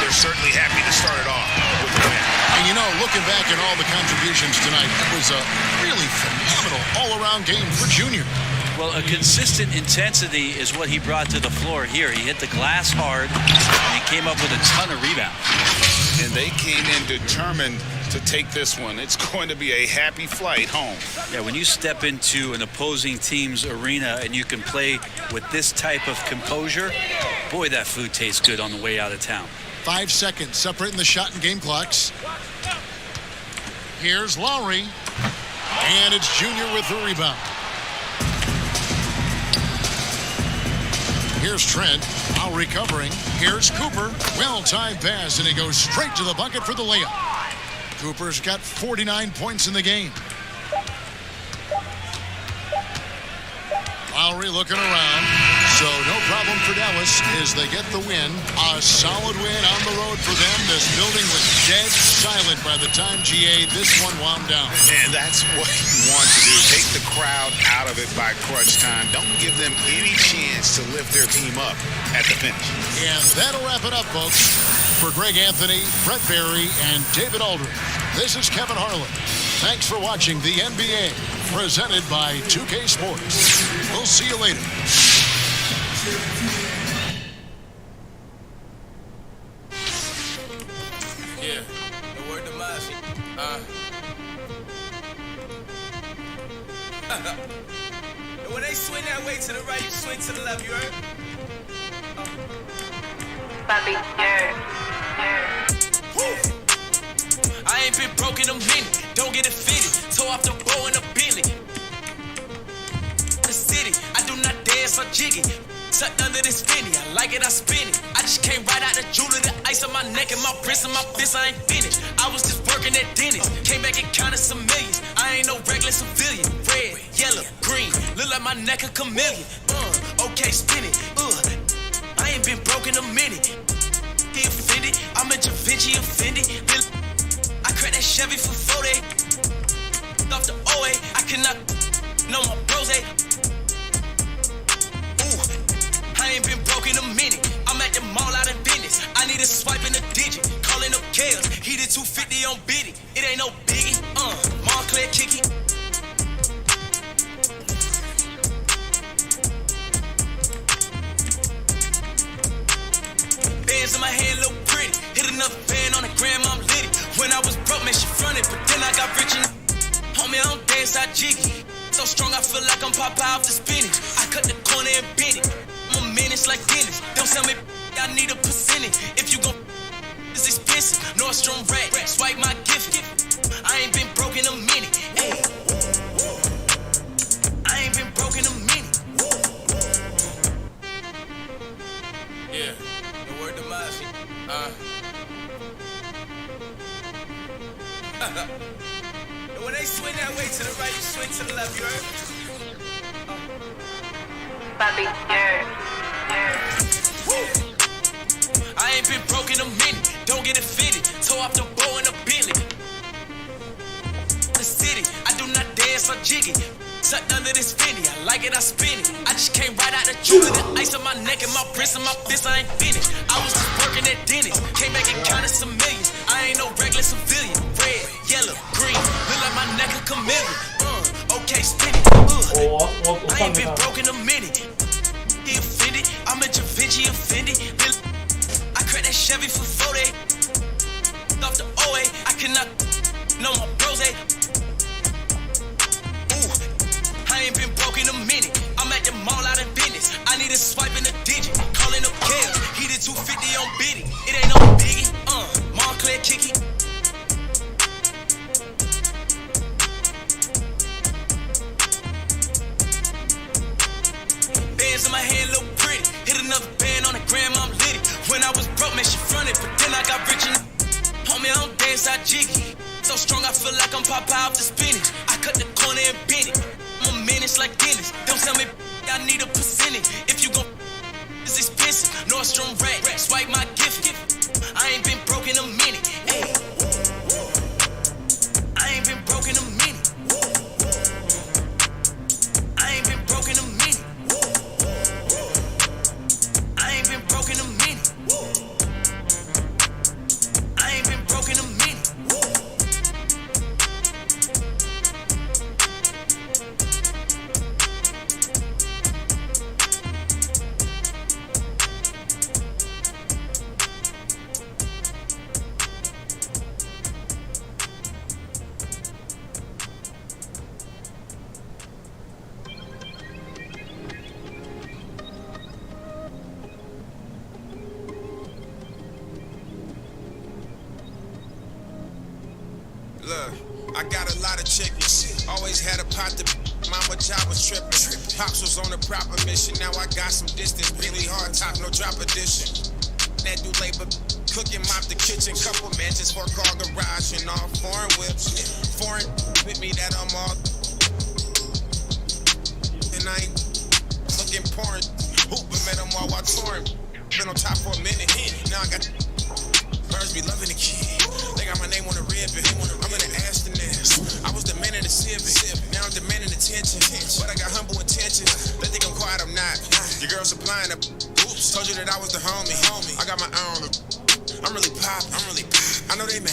They're certainly happy to start it off with a win. And you know, looking back at all the contributions tonight, it was a really phenomenal all-around game for Junior. Well, a consistent intensity is what he brought to the floor here. He hit the glass hard and he came up with a ton of rebounds. And they came in determined to take this one. It's going to be a happy flight home. Yeah, when you step into an opposing team's arena and you can play with this type of composure, boy, that food tastes good on the way out of town. 5 seconds separating the shot and game clocks. Here's Lowry. And it's Junior with the rebound. Here's Trent, now recovering. Here's Cooper. Well-timed pass, and he goes straight to the bucket for the layup. Cooper's got 49 points in the game. Lowry looking around. So no problem for Dallas as they get the win. A solid win on the road for them. This building was dead silent by the time, GA, this one wound down. And that's what you want to do. Take the crowd out of it by crunch time. Don't give them any chance to lift their team up at the finish. And that'll wrap it up, folks. For Greg Anthony, Brett Barry, and David Aldridge, this is Kevin Harlan. Thanks for watching the NBA, presented by 2K Sports. We'll see you later. Yeah, the word to my shit. And when they swing that way to the right, you swing to the left, you heard? Bobby, Woo! I ain't been broke in a minute, don't get it fitted. Toe off the bow in a Bentley. The city, I do not dance or jiggy. Tucked under this Fendi, I like it, I spin it. I just came right out the jewelry, the ice on my neck and my wrist and my fist, I ain't finished. I was just working at Dennis, came back and counted some millions. I ain't no regular civilian. Red, yellow, green, look like my neck a chameleon. Okay, spin it, I ain't been broke in a minute. He offended, I'm a Da Vinci offended. I cracked that Chevy for 40. Off the OA, I cannot know my bros. I ain't been broke in a minute. I'm at the mall out of business. I need a swipe in a digit. Calling up Kales. He did 250 on Biddy. It ain't no biggie. Montclair kicky. Bands in my hand look pretty. Hit another band on the gram, I'm litty. When I was broke, man, she fronted, but then I got rich and homie, I don't dance, I jiggy. So strong, I feel like I'm Popeye off the spinach. I cut the corner and bend it. I'm a menace like Dennis. Don't tell me I need a percentage. If you gon' it's expensive. Nordstrom rack, swipe my gift. I ain't been broke in a minute. Ay. I ain't been broke in a minute. Yeah, the word to my shit. And when they swing that way to the right, you swing to the left, you heard? Bobby, Woo! I ain't been broke in a minute, don't get it fitted. Toe off the bow in a Bentley. The city, I do not dance or jiggy. Tucked under this Fendi, I like it, I spin it. I just came right out the jewelry, the ice on my neck and my wrist and my fist, I ain't finished. I was just working at Dennis, came back and counted some millions. I ain't no regular civilian. Red, yellow, green, look like my neck a chameleon. Okay, spin it. I ain't been broke in a minute. He offended, I'm a Da Vinci offended. I cracked that Chevy for 40. Off the OA, I cannot know my bros. I ain't been broke in a minute. I'm at the mall out of business. I need a swipe in a digit. Calling up Kales. Instagram, I'm litty. When I was broke, man, she fronted, but then I got rich and homie, I don't dance, I jiggy. So strong, I feel like I'm Popeye off the spinach. I cut the corner and bend it. I'm a menace like Dennis. Don't tell me I need a percentage. If you go, it's expensive. Nordstrom rack, swipe my gift. I ain't been broke in a minute. Ay. I ain't been broke in a minute. I ain't been broke in a minute. I ain't been broke in a minute. I ain't been broke in a minute. Look, I got a lot of chickens. Always had a pot to mama job was tripping. Pops was on a proper mission. Now I got some distance. Really hard top, no drop edition. That do labor, cooking, mop the kitchen. Couple mansions, 4-car garage and all foreign whips. Foreign with me that I'm all. And I ain't looking porn. Hooping, met them all while touring. Been on top for a minute. Now I got birds be loving the kid. They got my name on the ribbon. I'm in the Astoness. I was demanding the civic. Now I'm demanding attention. But I got humble intentions. They think I'm quiet, I'm not. Your girl supplying the oops. Told you that I was the homie. I got my own. I'm really poppin'. I know they mad.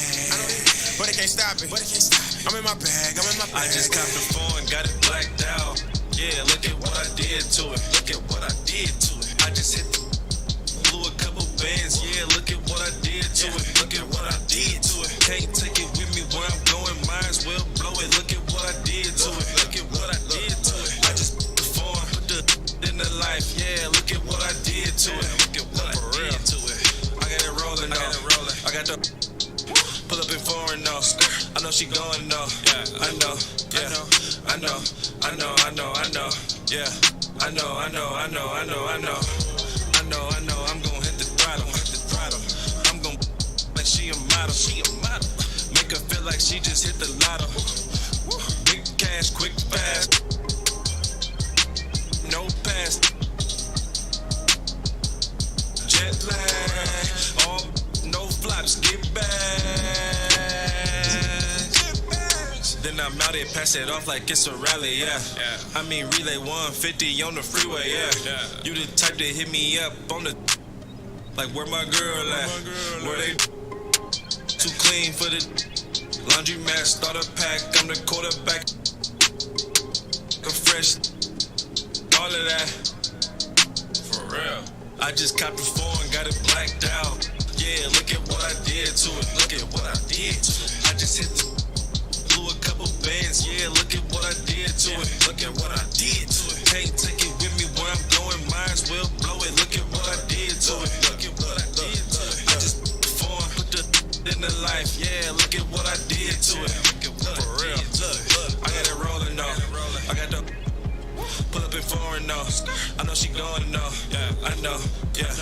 But they can't stop it. I'm in my bag. I just copped the phone, got it blacked out. Yeah, look at what I did to it. I just hit the blew a couple bands. Yeah, look at what I did to it. Can't take it with me where I'm going. Might as well blow it. Look at what I did to it. I just put the phone, put the in the life. Yeah, look at what I did to it. I got it rolling though. I got the pull up in foreign though. I know she going though. Yeah, I know. Yeah, I know. Yeah, I know. I'm gonna hit the throttle. I'm gonna like she a model. Make her feel like she just hit the lotto. Big cash, quick, fast. No pass. Jet lag. All no flops. Get back. Then I'm out here, pass it off like it's a rally, yeah. I mean relay 150 on the freeway, yeah. You the type to hit me up on the like where my girl at? Where they too clean for the laundry mat, starter pack. I'm the quarterback. A fresh, all of that. For real. I just copped the phone, got it blacked out. Yeah, look at what I did to it. I just hit the blew a couple bands. Yeah, look at what I did to it. Can't take it with me where I'm going. Might as well blow it. Look at what I did to it. I just put the phone, put the in the life. Yeah, look at what I did to it. For real. I got it rolling though. I got the pull up in foreign though. I know she going though. Yeah, I know. Yeah,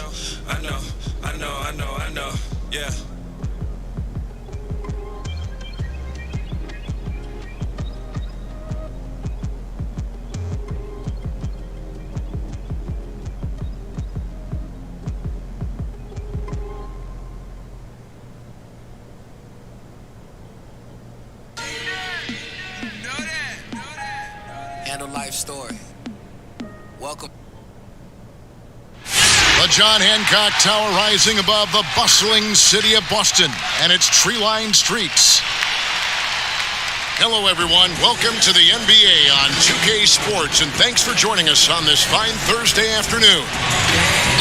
I know. Yeah. And a life story. Welcome. The John Hancock Tower rising above the bustling city of Boston and its tree-lined streets. Hello, everyone. Welcome to the NBA on 2K Sports, and thanks for joining us on this fine Thursday afternoon.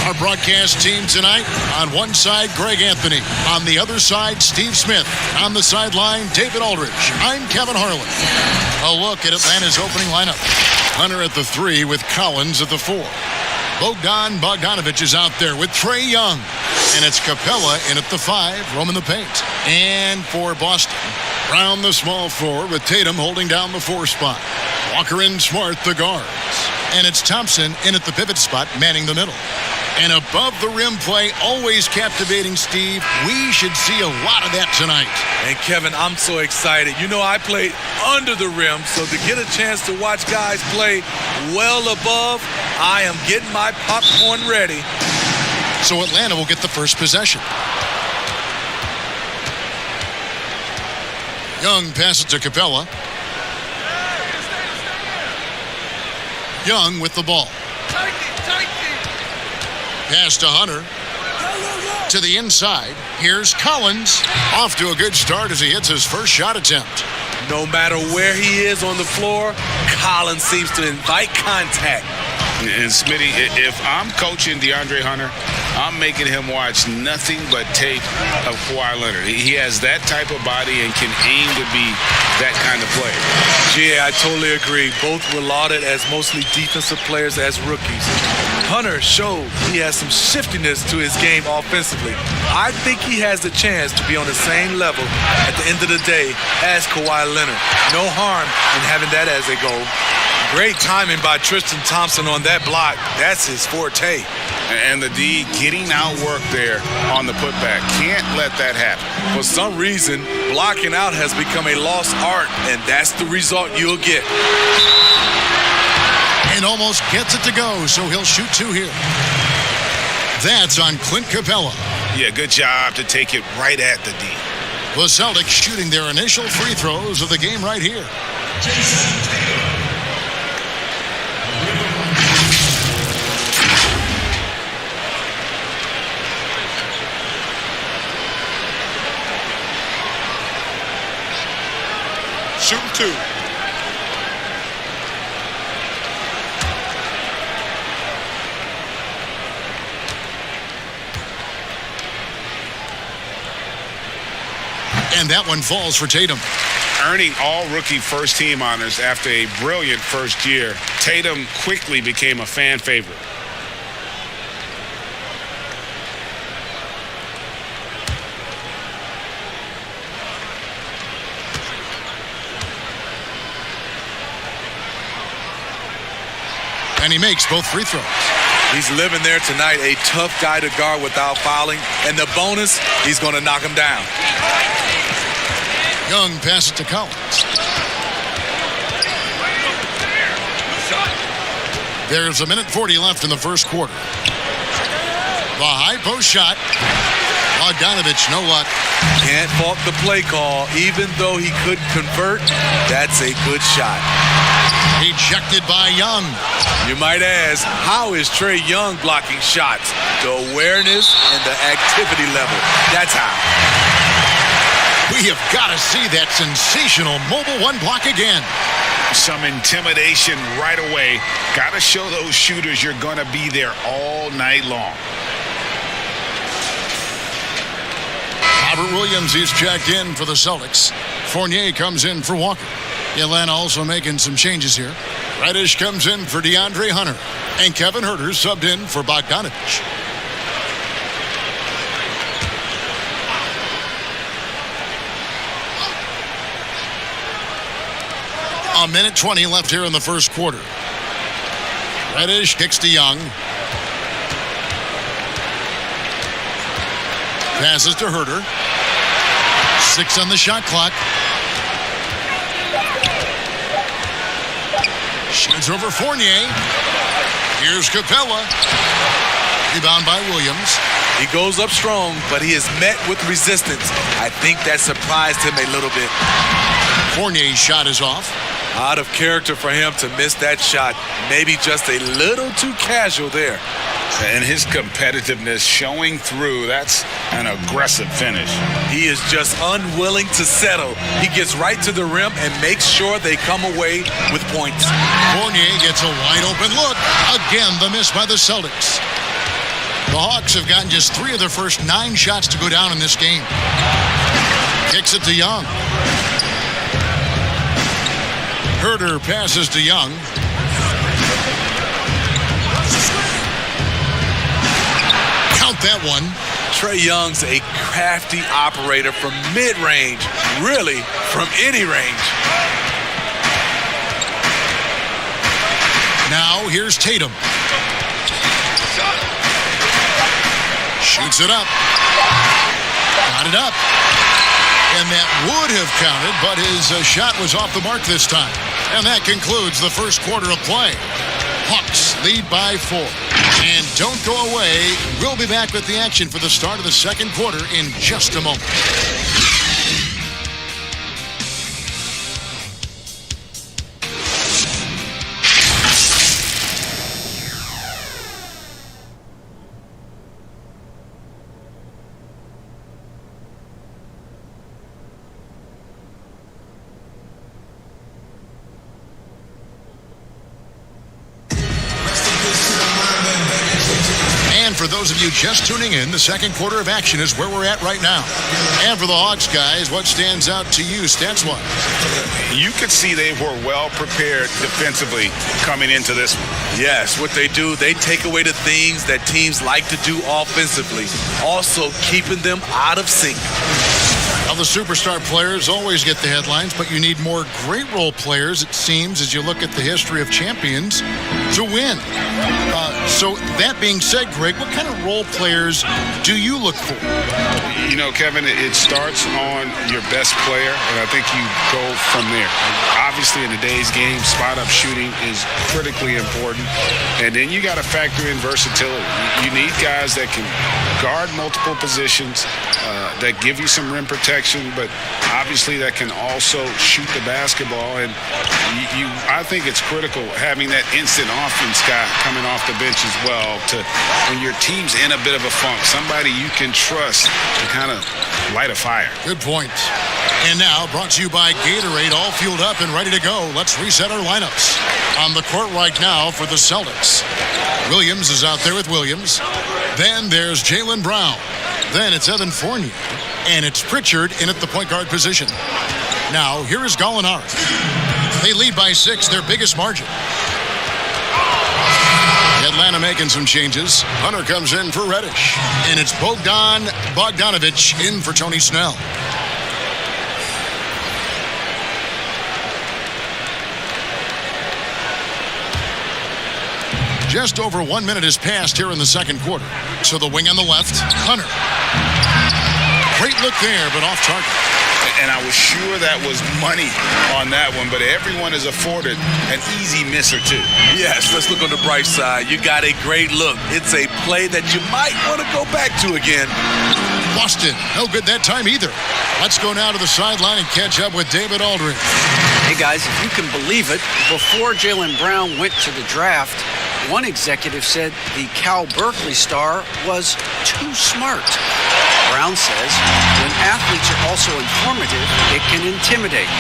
Our broadcast team tonight, on one side, Greg Anthony. On the other side, Steve Smith. On the sideline, David Aldridge. I'm Kevin Harlan. A look at Atlanta's opening lineup. Hunter at the 3 with Collins at the 4. Bogdan Bogdanovic is out there with Trae Young. And it's Capella in at the 5, roaming the paint. And for Boston, Brown the small 4 with Tatum holding down the 4 spot. Walker and Smart the guards. And it's Thompson in at the pivot spot, manning the middle. And above the rim play, always captivating, Steve. We should see a lot of that tonight. And Kevin, I'm so excited. You know, I played under the rim, so to get a chance to watch guys play well above, I am getting my popcorn ready. So Atlanta will get the first possession. Young passes to Capella. Young with the ball. Pass to Hunter. To the inside. Here's Collins. Off to a good start as he hits his first shot attempt. No matter where he is on the floor, Collins seems to invite contact. And Smitty, if I'm coaching DeAndre Hunter, I'm making him watch nothing but tape of Kawhi Leonard. He has that type of body and can aim to be that kind of player. Yeah, I totally agree. Both were lauded as mostly defensive players as rookies. Hunter showed he has some shiftiness to his game offensively. I think he has the chance to be on the same level at the end of the day as Kawhi Leonard. No harm in having that as a goal. Great timing by Tristan Thompson on that block. That's his forte. And the D getting outwork there on the putback. Can't let that happen. For some reason, blocking out has become a lost art, and that's the result you'll get. And almost gets it to go, so he'll shoot two here. That's on Clint Capella. Yeah, good job to take it right at the D. The Celtics shooting their initial free throws of the game right here. Shooting two. And that one falls for Tatum. Earning all rookie first team honors after a brilliant first year, Tatum quickly became a fan favorite. And he makes both free throws. He's living there tonight, a tough guy to guard without fouling. And the bonus, he's going to knock him down. Young passes to Collins. There's 1:40 left in the first quarter. The high post shot. Bogdanovich, no luck. Can't fault the play call. Even though he couldn't convert, that's a good shot. Ejected by Young. You might ask, how is Trae Young blocking shots? The awareness and the activity level. That's how. We have got to see that sensational mobile one block again. Some intimidation right away. Got to show those shooters you're going to be there all night long. Robert Williams is checked in for the Celtics. Fournier comes in for Walker. Atlanta also making some changes here. Reddish comes in for DeAndre Hunter. And Kevin Huerter subbed in for Bogdanovich. A 1:20 left here in the first quarter. Reddish kicks to Young. Passes to Huerter. 6 on the shot clock. Shoots over Fournier. Here's Capella. Rebound by Williams. He goes up strong, but he is met with resistance. I think that surprised him a little bit. Fournier's shot is off. Out of character for him to miss that shot. Maybe just a little too casual there. And his competitiveness showing through. That's an aggressive finish. He is just unwilling to settle. He gets right to the rim and makes sure they come away with points. Fournier gets a wide open look. Again, the miss by the Celtics. The Hawks have gotten just 3 of their first 9 shots to go down in this game. Kicks it to Young. Huerter passes to Young. Count that one. Trae Young's a crafty operator from mid-range, really from any range. Now here's Tatum. Shoots it up. Got it up. And that would have counted, but his shot was off the mark this time. And that concludes the first quarter of play. Hawks lead by 4. And don't go away. We'll be back with the action for the start of the second quarter in just a moment. For those of you just tuning in, the second quarter of action is where we're at right now. And for the Hawks guys, what stands out to you stats-wise? You could see they were well prepared defensively coming into this one. Yes, what they do, they take away the things that teams like to do offensively, also keeping them out of sync. Now, the superstar players always get the headlines, but you need more great role players, it seems, as you look at the history of champions to win. So that being said, Greg, what kind of role players do you look for? You know, Kevin, it starts on your best player, and I think you go from there. Obviously, in today's game, spot-up shooting is critically important, and then you got to factor in versatility. You need guys that can guard multiple positions, that give you some rim protection, but obviously that can also shoot the basketball. And I think it's critical having that instant offense guy coming off the bench as well, to when your team's in a bit of a funk, somebody you can trust to kind of light a fire. Good point. And now, brought to you by Gatorade, all fueled up and ready to go. Let's reset our lineups. On the court right now for the Celtics, Williams is out there with Williams. Then there's Jaylen Brown. Then it's Evan Fournier. And it's Pritchard in at the point guard position. Now, here is Gallinari. They lead by 6, their biggest margin. Atlanta making some changes. Hunter comes in for Reddish. And it's Bogdanovic in for Tony Snell. Just over 1 minute has passed here in the second quarter. So the wing on the left, Hunter. Great look there, but off target. And I was sure that was money on that one, but everyone is afforded an easy miss or two. Yes, let's look on the bright side. You got a great look. It's a play that you might want to go back to again. Boston, no good that time either. Let's go now to the sideline and catch up with David Aldridge. Hey guys, if you can believe it, before Jaylen Brown went to the draft, one executive said the Cal Berkeley star was too smart. Brown says when athletes are also informative, it can intimidate.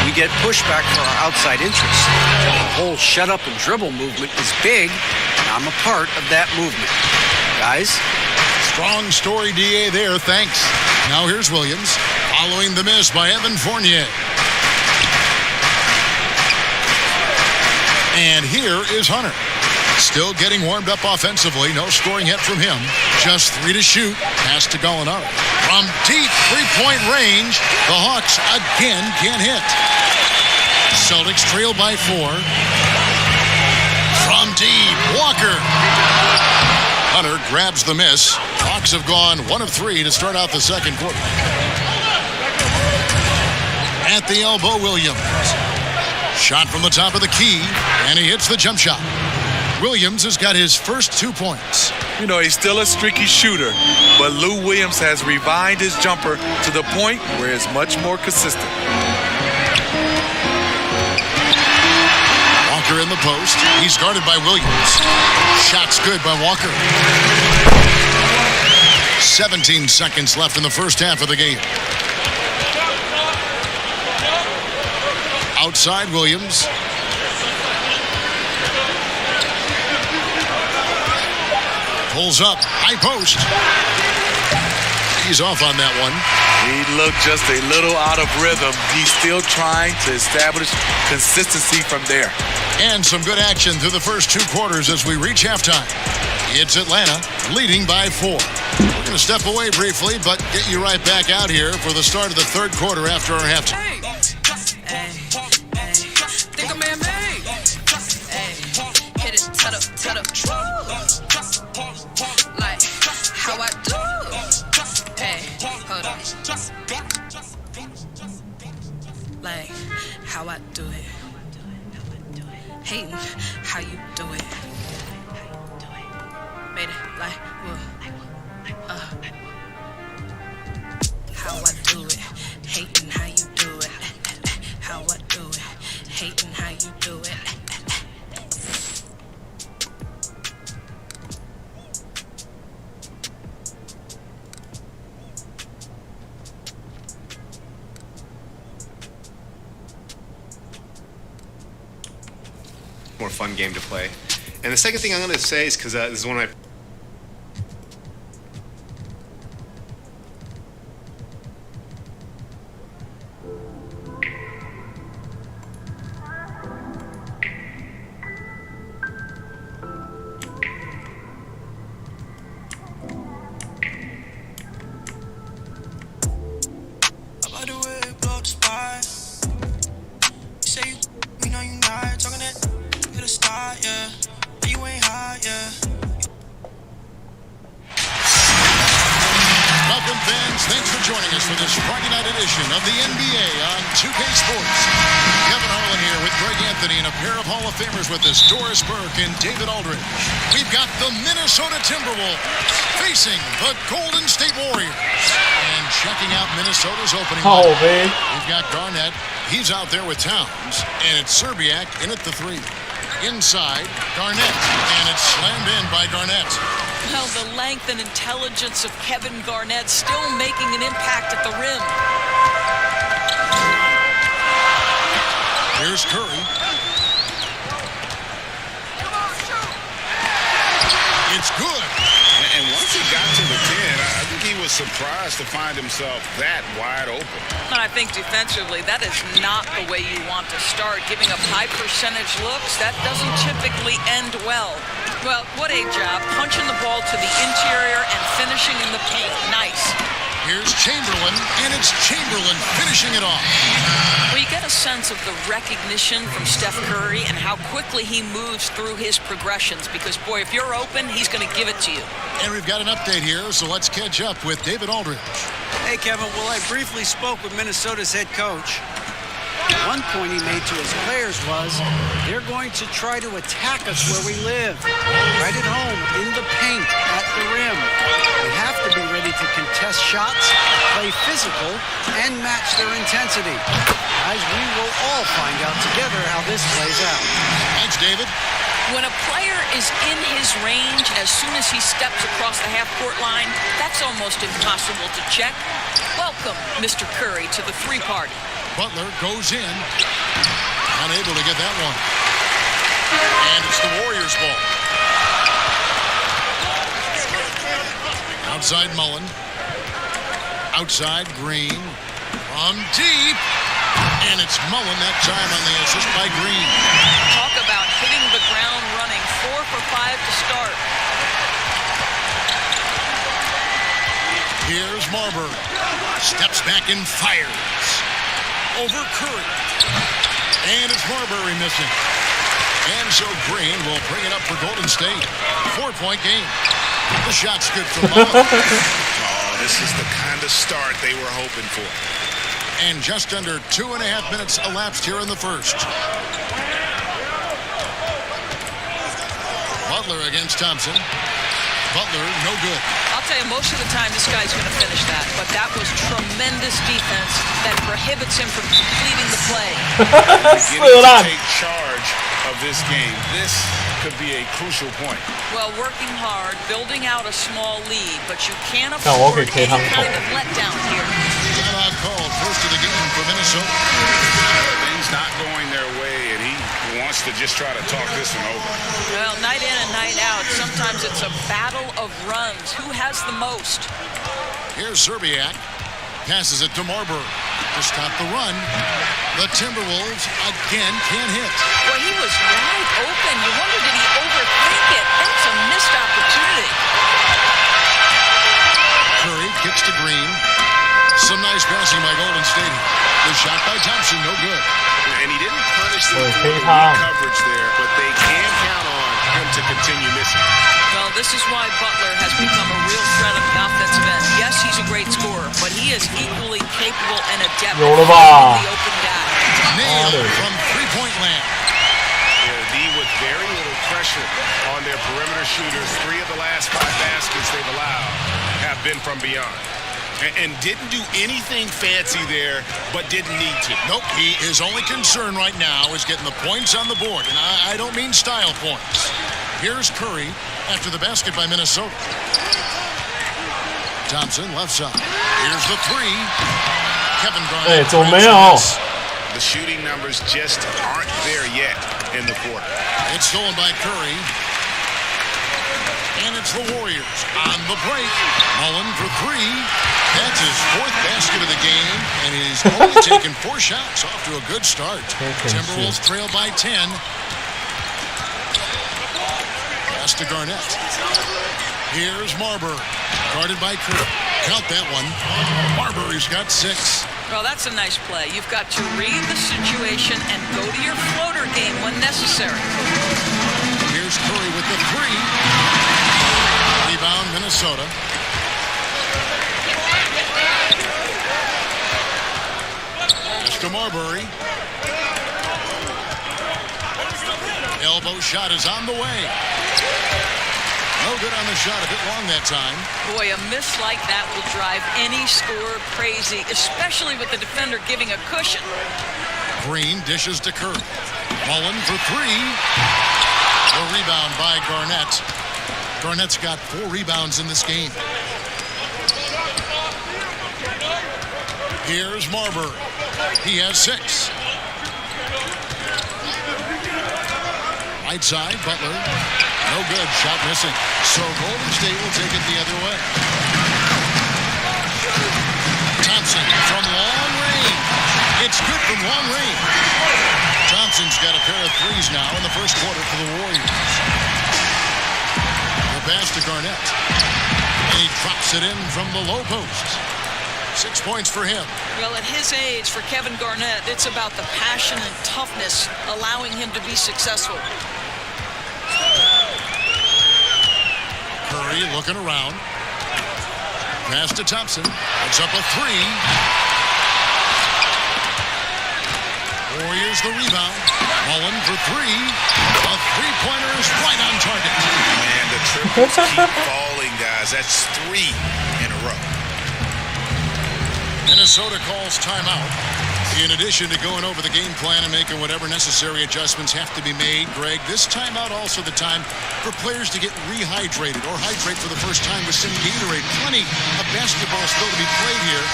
We get pushback for our outside interests. The whole shut up and dribble movement is big, and I'm a part of that movement. Guys? Strong story, DA, there. Thanks. Now here's Williams, following the miss by Evan Fournier. And here is Hunter. Still getting warmed up offensively. No scoring yet from him. Just 3 to shoot. Pass to Gallinari. From deep three-point range, the Hawks again can't hit. Celtics trail by 4. From deep, Walker. Hunter grabs the miss. Hawks have gone 1 of 3 to start out the second quarter. At the elbow, Williams. Shot from the top of the key, and he hits the jump shot. Williams has got his first 2 points. You know, he's still a streaky shooter, but Lou Williams has refined his jumper to the point where it's much more consistent. Walker in the post. He's guarded by Williams. Shot's good by Walker. 17 seconds left in the first half of the game. Outside Williams. Pulls up, high post. He's off on that one. He looked just a little out of rhythm. He's still trying to establish consistency from there. And some good action through the first 2 quarters as we reach halftime. It's Atlanta leading by 4. We're going to step away briefly, but get you right back out here for the start of the third quarter after our halftime. Think I'm man-made. Hit it, tut up. Like how I do. I do it. Hating how you do it. Made it like, how I do it. Hating how you do it. How I do it. Hating how you do it. More fun game to play. And the second thing I'm going to say is because this is one of my Welcome, fans. Thanks for joining us for this Friday night edition of the NBA on 2K Sports. Kevin Harlan here with Greg Anthony and a pair of Hall of Famers with us, Doris Burke and David Aldridge. We've got the Minnesota Timberwolves facing the Golden State Warriors. And checking out Minnesota's opening lineup, we've got Garnett. He's out there with Towns. And it's Serbiak in at the 3. Inside, Garnett. And it's slammed in by Garnett. Well, the length and intelligence of Kevin Garnett still making an impact at the rim. Here's Curry. It's good. And once he got to the 10, I think he was surprised to find himself that wide open. And I think defensively, that is not the way you want to start. Giving up high percentage looks, that doesn't typically end well. Well, what a job. Punching the ball to the interior and finishing in the paint. Nice. Here's Chamberlain, and it's Chamberlain finishing it off. Well, you get a sense of the recognition from Steph Curry and how quickly he moves through his progressions. Because, boy, if you're open, he's going to give it to you. And we've got an update here, so let's catch up with David Aldridge. Hey, Kevin. Well, I briefly spoke with Minnesota's head coach. One point he made to his players was, they're going to try to attack us where we live. Right at home, in the paint, at the rim. We have to be ready to contest shots, play physical, and match their intensity. Guys, we will all find out together how this plays out. Thanks, David. When a player is in his range as soon as he steps across the half-court line, that's almost impossible to check. Welcome, Mr. Curry, to the 3 party. Butler goes in. Unable to get that one. And it's the Warriors' ball. Outside Mullen. Outside Green. From deep. And it's Mullen that time on the assist by Green. Talk about hitting the ground running. 4 for 5 to start. Here's Marbury. Steps back and fires. Over Curry. And it's Marbury missing. And so Green will bring it up for Golden State. 4-point game. The shot's good from Mullen. Oh, this is the kind of start they were hoping for. And just under 2.5 minutes elapsed here in the first. Butler against Thompson. Butler, no good. I'll tell you, most of the time this guy's going to finish that, but that was tremendous defense that prohibits him from completing the play. Beginning to take charge of this game. This could be a crucial point. Well, working hard, building out a small lead, but you can't afford any kind of letdown here. Timeout called, first of the game for Minnesota. Things not going their way, and he wants to just try to talk this one over. Well, night in and night out, sometimes it's a battle of runs. Who has the most? Here's Serbiak. Passes it to Marbury to stop the run. The Timberwolves again can't hit. Well, he was wide open. You wonder, did he overthink it? That's a missed opportunity. Curry kicks to Green. Some nice passing by Golden State. The shot by Thompson, no good. And he didn't punish them for the coverage there, but they can count on him to continue missing. Well, this is why Butler has become a real threat on the offensive end. Yes, he's a great scorer, but he is equally capable and adept at finding the open guy. nailed from three-point land. With very little pressure on their perimeter shooters, 3 of the last 5 baskets they've allowed have been from beyond. And didn't do anything fancy there, but didn't need to. Nope, his only concern right now is getting the points on the board. And I don't mean style points. Here's Curry after the basket by Minnesota. Thompson, left side. Here's the three. Kevin Garnett. The shooting numbers just aren't there yet in the quarter. It's stolen by Curry. And it's the Warriors on the break. Mullen for 3. That's his 4th basket of the game. And he's only taken 4 shots, off to a good start. Timberwolves trail by 10. Pass to Garnett. Here's Marbury. Guarded by Curry. Count that one. Marbury's got 6. Well, that's a nice play. You've got to read the situation and go to your floater game when necessary. Here's Curry with the 3. Rebound, Minnesota. Pass to Marbury. Elbow shot is on the way. No good on the shot, a bit long that time. Boy, a miss like that will drive any scorer crazy, especially with the defender giving a cushion. Green dishes to Curry. Mullen for 3. The rebound by Garnett. Garnett's got 4 rebounds in this game. Here's Marbury. He has 6. Right side, Butler. No good, shot missing. So Golden State will take it the other way. Thompson from long range. It's good from long range. Thompson's got a pair of 3s now in the first quarter for the Warriors. The pass to Garnett. And he drops it in from the low post. 6 points for him. Well, at his age, for Kevin Garnett, it's about the passion and toughness allowing him to be successful. Curry looking around. Pass to Thompson. It's up a 3. Warriors the rebound. Mullen for 3. A three-pointer is right on target. Man, the triples keep falling, guys. That's 3 in a row. Minnesota calls timeout. In addition to going over the game plan and making whatever necessary adjustments have to be made, Greg, this timeout also the time for players to get rehydrated or hydrate for the first time with some Gatorade. Plenty of basketball still to be played here,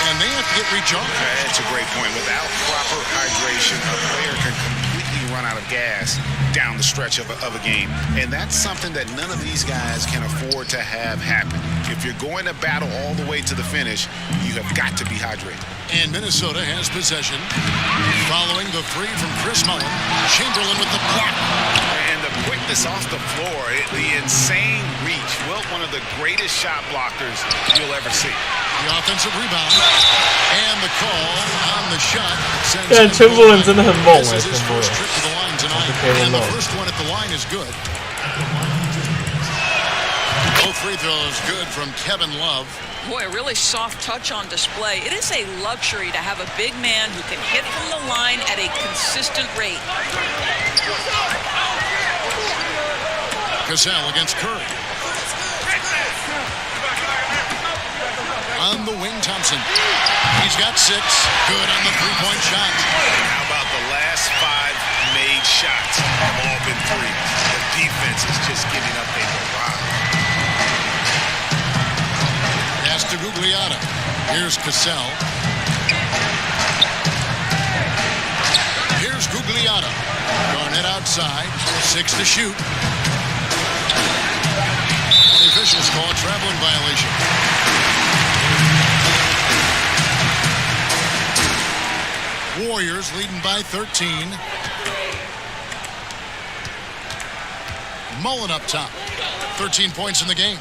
and they have to get recharged. That's a great point. Without proper hydration, a player can completely run out of gas down the stretch of a game, and that's something that none of these guys can afford to have happen. If you're going to battle all the way to the finish, you have got to be hydrated. And Minnesota has possession. Following the 3 from Chris Mullen. Chamberlain with the block. And the quickness off the floor, the insane reach. Well, one of the greatest shot blockers you'll ever see. The offensive rebound. And the call on the shot. Chamberlain 真的很猛 This is his first trip to the line tonight. And the first one at the line is good. Both free throws good from Kevin Love. Boy, a really soft touch on display. It is a luxury to have a big man who can hit from the line at a consistent rate. Cassell against Curry. On the wing, Thompson. He's got 6. Good on the three-point shot. How about the last 5 made shots have all been 3s? The defense is just getting up there to rock. Pass to Gugliotta. Here's Cassell. Here's Gugliotta. Garnett outside. 6 to shoot. The officials call a traveling violation. Warriors leading by 13. Mullen up top. 13 points in the game.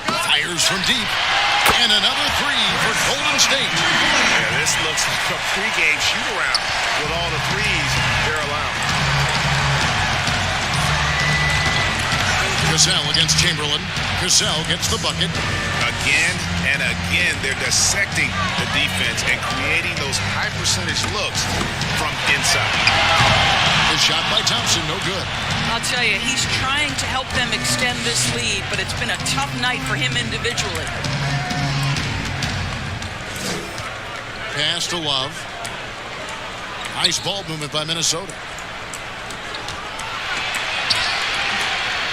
Fires from deep. And another 3 for Golden State. Yeah, this looks like a pregame shoot-around with all the 3s they're allowing. Cassell against Chamberlain. Cassell gets the bucket. again and again. They're dissecting the defense and creating those high percentage looks from inside. The shot by Thompson, no good. I'll tell you, he's trying to help them extend this lead, but it's been a tough night for him individually. Pass to Love. Nice ball movement by Minnesota.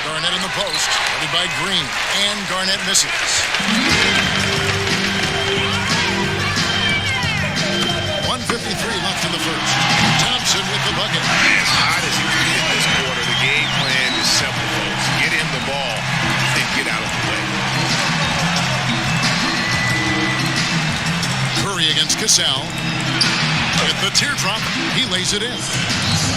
Garnett in the post, headed by Green, and Garnett misses. 1:53 left in the first. Thompson with the bucket. As hot as he can hit this quarter, the game plan is simple, folks. Get him the ball and get out of the way. Curry against Cassell. With the teardrop, he lays it in.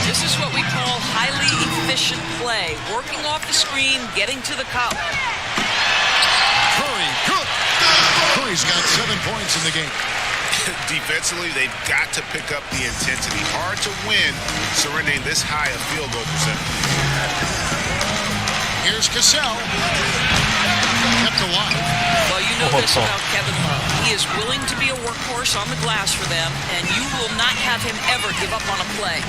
This is what we call highly efficient play. Working off the screen, getting to the cup. Curry, good. Curry's got 7 points in the game. Defensively, they've got to pick up the intensity. Hard to win surrendering this high a field goal percentage. Here's Cassell. Kept alive. Well, you know this about Kevin Love. He is willing to be a workhorse on the glass for them, and you will not have him ever give up on a play.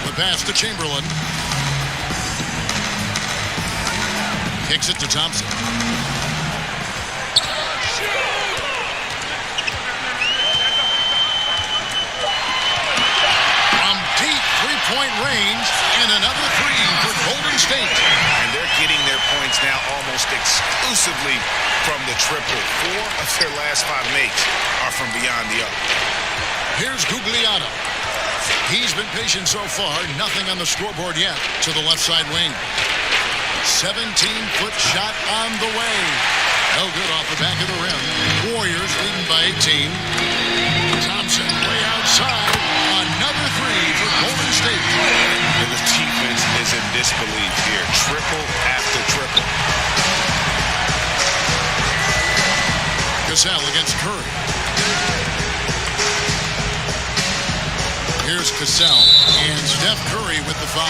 The pass to Chamberlain. Kicks it to Thompson. From deep three-point range, and another three for Golden State. And they're getting their points now almost exclusively from the triple. 4 of their last 5 makes are from beyond the arc. Here's Gugliotta. He's been patient so far. Nothing on the scoreboard yet to the left side wing. 17-foot shot on the way. No good off the back of the rim. Warriors leading by 18. Thompson way outside. Another three for Golden State. And the defense is in disbelief here. Triple after triple. Cassell against Curry. Here's Cassell and Steph Curry with the foul.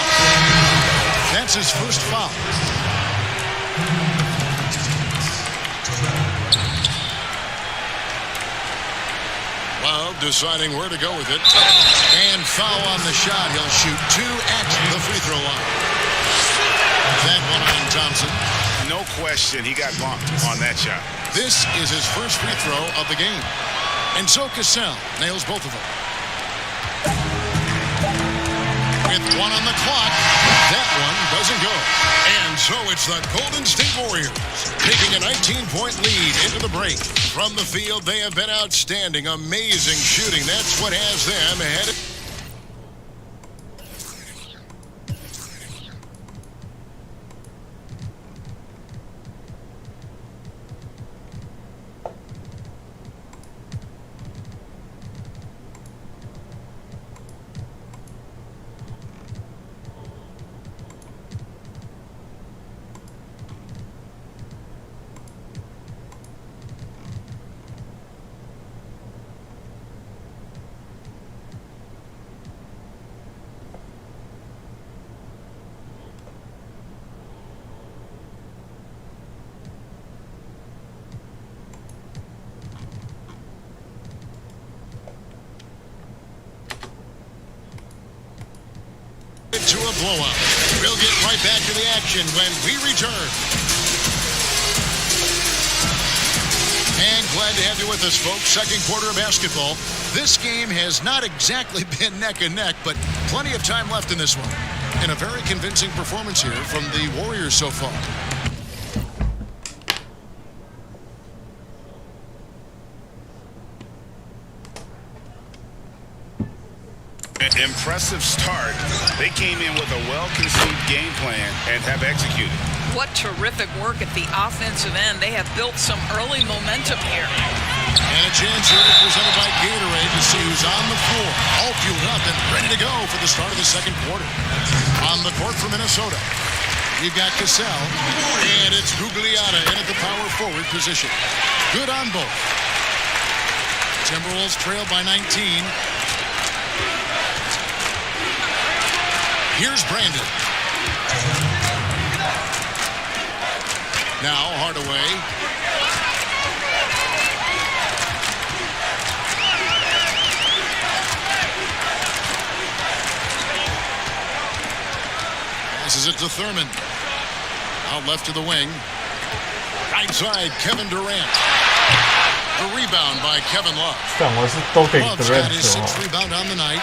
That's his first foul. Love deciding where to go with it. And foul on the shot. He'll shoot 2 at the free throw line. That one on Thompson. No question, he got bumped on that shot. This is his first free throw of the game. And so Cassell nails both of them. With 1 on the clock, that one doesn't go. And so it's the Golden State Warriors taking a 19-point lead into the break. From the field, they have been outstanding. Amazing shooting. That's what has them ahead. To a blowout. We'll get right back to the action when we return. And glad to have you with us, folks. Second quarter of basketball. This game has not exactly been neck and neck, but plenty of time left in this one. And a very convincing performance here from the Warriors so far. Impressive start. They came in with a well-conceived game plan and have executed. What terrific work at the offensive end. They have built some early momentum here. And a chance here presented by Gatorade to see who's on the floor. All fueled up and ready to go for the start of the second quarter. On the court for Minnesota, you've got Cassell, and it's Gugliotta in at the power forward position. Good on both. Timberwolves trail by 19. Here's Brandon. Now Hardaway. Passes it to Thurman. Out left to the wing. Right side, Kevin Durant. The rebound by Kevin Love. Love's got his 6th rebound on the night.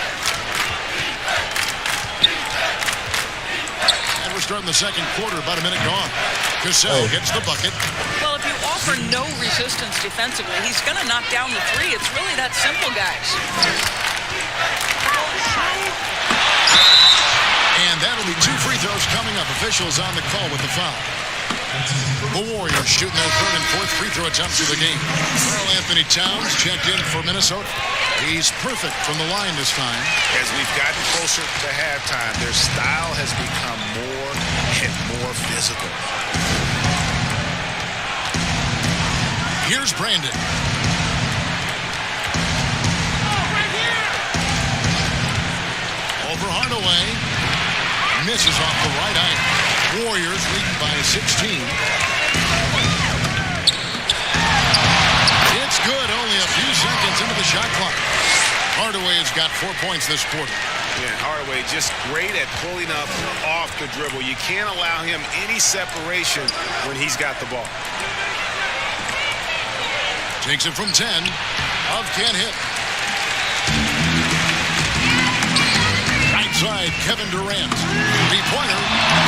And we're starting the second quarter, about a minute gone. Cassell hits the bucket. Well, if you offer no resistance defensively, he's going to knock down the three. It's really that simple, guys. And that'll be 2 free throws coming up. Officials on the call with the foul. The Warriors shooting their 3rd and 4th free throw attempts of the game. Karl Anthony Towns checked in for Minnesota. He's perfect from the line this time. As we've gotten closer to halftime, their style has become more and more physical. Here's Brandon. Over Hardaway. Misses off the right iron. Warriors leading by 16. It's good. Only a few seconds into the shot clock. Hardaway has got 4 points this quarter. Yeah, Hardaway just great at pulling up off the dribble. You can't allow him any separation when he's got the ball. Takes it from 10. Love can't hit. Right side, Kevin Durant. Three-pointer.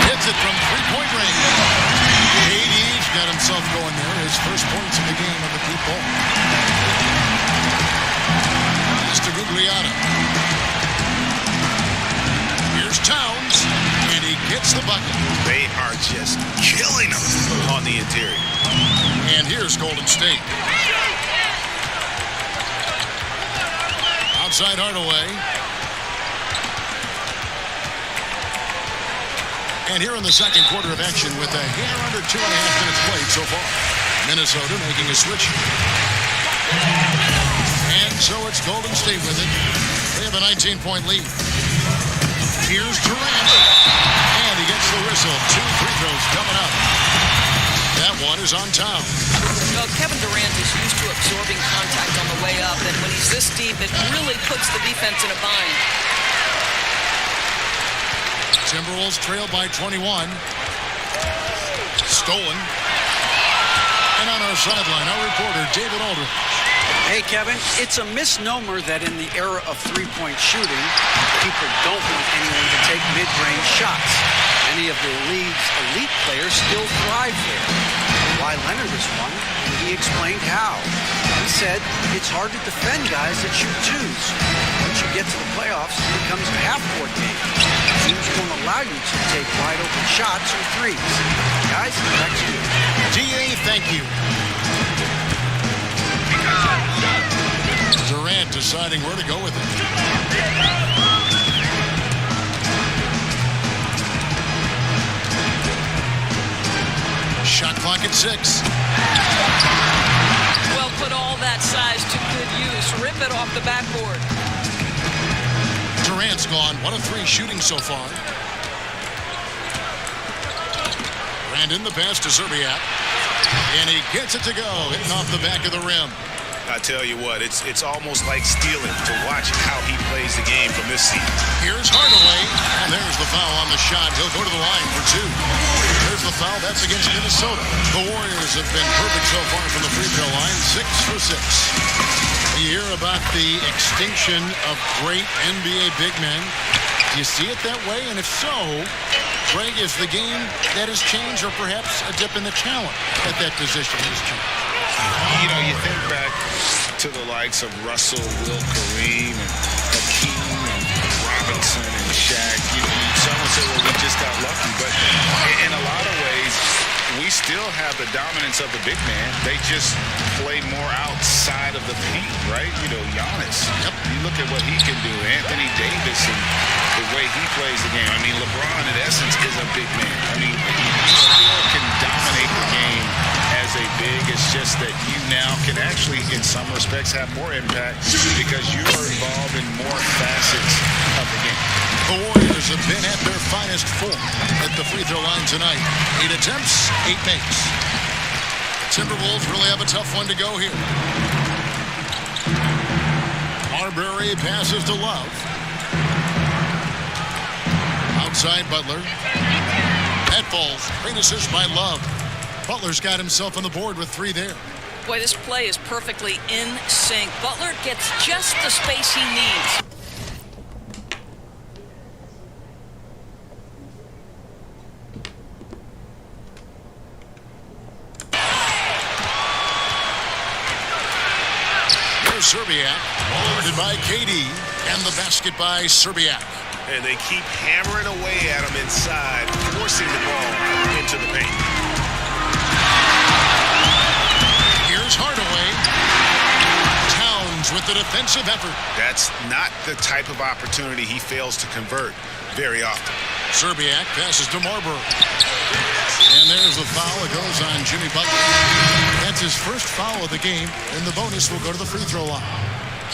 Hits it from three-point range. KD's got himself going there. His first points in the game on the deep ball. Mr. Gugliotta. Here's Towns. And he gets the bucket. They are just killing him on the interior. And here's Golden State. Outside Hardaway. And here in the second quarter of action with a hair under 2.5 minutes played so far. Minnesota making a switch. And so it's Golden State with it. They have a 19-point lead. Here's Durant. And he gets the whistle. 2 free throws coming up. That one is on Towns. Well, Kevin Durant is used to absorbing contact on the way up, and when he's this deep, it really puts the defense in a bind. Timberwolves trail by 21. Stolen. And on our sideline, our reporter, David Aldridge. Hey, Kevin, it's a misnomer that in the era of three-point shooting, people don't want anyone to take mid-range shots. Many of the league's elite players still thrive there. Why Leonard is one, he explained how. He said, it's hard to defend guys that shoot twos. Once you get to the playoffs, it becomes a half-court game. Teams won't allow you to take wide-open shots or threes. Guys, back to you. DA, thank you. Durant deciding where to go with it. Shot clock at 6. Well, put all that size to good use. Rip it off the backboard. Durant's gone 1 of 3 shooting so far. Brandon, the pass to Zerbiak. And he gets it to go, hitting off the back of the rim. I tell you what, it's almost like stealing to watch how he plays the game from this season. Here's Hardaway, and there's the foul on the shot. He'll go to the line for 2. There's the foul. That's against Minnesota. The Warriors have been perfect so far from the free throw line, 6 for 6. You hear about the extinction of great NBA big men. Do you see it that way? And if so, Greg, is the game that has changed, or perhaps a dip in the talent at that position has changed? You know, you think back to the likes of Russell, Will, Kareem, and Hakeem, and Robinson, and Shaq. You know, someone said, well, we just got lucky. But in a lot of ways, we still have the dominance of the big man. They just play more outside of the paint, right? You know, Giannis. Yep. You look at what he can do. Anthony Davis and the way he plays the game. I mean, LeBron, in essence, is a big man. I mean, he still can dominate the game as a big. It's just that you now can actually, in some respects, have more impact because you are involved in more facets of the game. The Warriors have been at their finest form at the free throw line tonight. 8 attempts, 8 makes. Timberwolves really have a tough one to go here. Marbury passes to Love. Outside Butler. That falls. Great assist by Love. Butler's got himself on the board with 3 there. Boy, this play is perfectly in sync. Butler gets just the space he needs. Here's Serbiak. Guarded by KD. And the basket by Serbiak. And they keep hammering away at him inside, forcing the ball into the paint. Here's Hardaway. Towns with the defensive effort. That's not the type of opportunity he fails to convert very often. Serbiak passes to Marbury. And there's the foul. It goes on Jimmy Butler. That's his first foul of the game, and the bonus will go to the free throw line.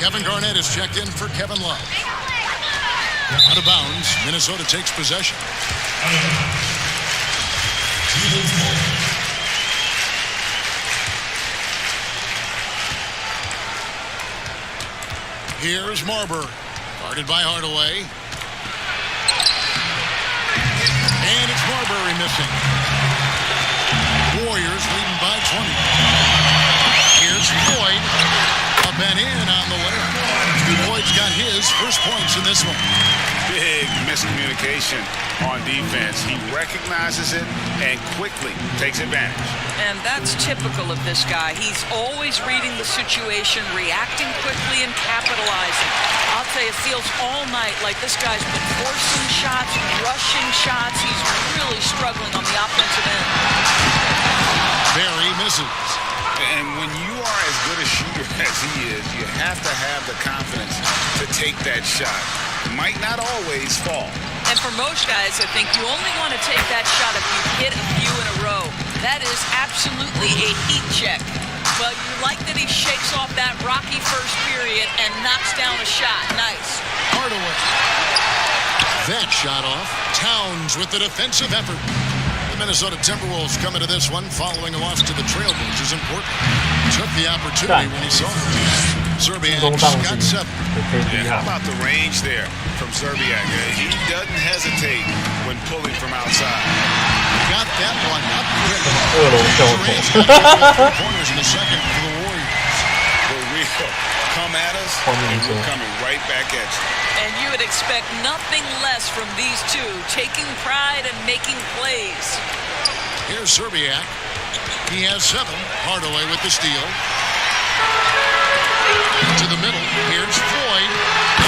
Kevin Garnett is checked in for Kevin Love. Out of bounds, Minnesota takes possession. Here's Marbury, guarded by Hardaway. And it's Marbury missing. Warriors leading by 20. Here's Floyd, up and in on the way. Floyd's got his first points in this one. Big miscommunication on defense. He recognizes it and quickly takes advantage. And that's typical of this guy. He's always reading the situation, reacting quickly, and capitalizing. I'll tell you, it feels all night like this guy's been forcing shots, rushing shots. He's really struggling on the offensive end. Barry misses. And when you are as good a shooter as he is, you have to have the confidence to take that shot. Might not always fall. And for most guys, I think you only want to take that shot if you hit a few in a row. That is absolutely a heat check. But you like that he shakes off that rocky first period and knocks down a shot. Nice. Hardaway. That shot off. Towns with the defensive effort. The Minnesota Timberwolves come into this one following a loss to the Trailblazers in Portland. Took the opportunity when he saw it. Serbiak got 7. Yeah, how about the range there from Serbiak? He doesn't hesitate when pulling from outside. Got that one up quick. Corners in the second for the Warriors. For real. Come at us, and we're coming right back at you. And you would expect nothing less from these two, taking pride and making plays. Here's Serbiak. He has 7. Hardaway with the steal. To the middle. Here's Floyd.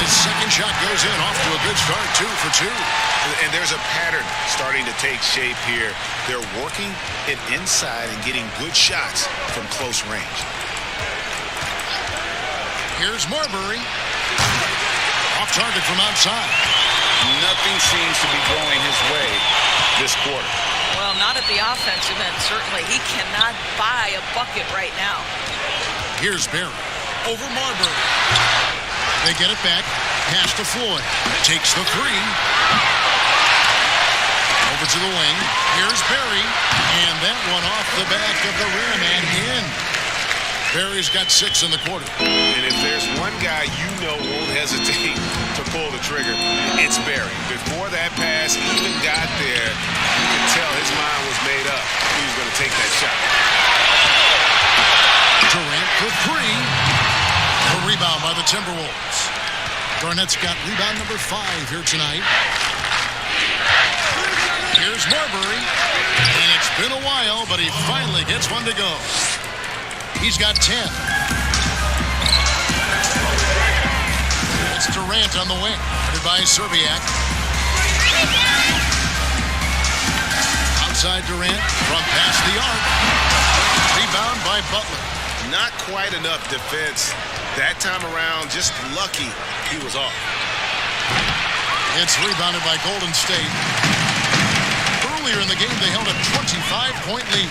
His second shot goes in. Off to a good start. 2 for 2. And there's a pattern starting to take shape here. They're working it inside and getting good shots from close range. Here's Marbury. Off target from outside. Nothing seems to be going his way this quarter. Well, not at the offensive end, certainly. He cannot buy a bucket right now. Here's Barry. Over Marbury. They get it back. Pass to Floyd. Takes the 3. Over to the wing. Here's Barry. And that one off the back of the rim and in. Barry's got 6 in the quarter. And if there's one guy you know won't hesitate to pull the trigger, it's Barry. Before that pass even got there, you could tell his mind was made up. He was going to take that shot. Durant for 3. A rebound by the Timberwolves. Garnett's got rebound number 5 here tonight. Here's Marbury. And it's been a while, but he finally gets one to go. He's got 10. It's Durant on the wing. Guarded by Serbiak. Outside Durant from past the arc. Rebound by Butler. Not quite enough defense that time around. Just lucky he was off. It's rebounded by Golden State. Earlier in the game, they held a 25-point lead.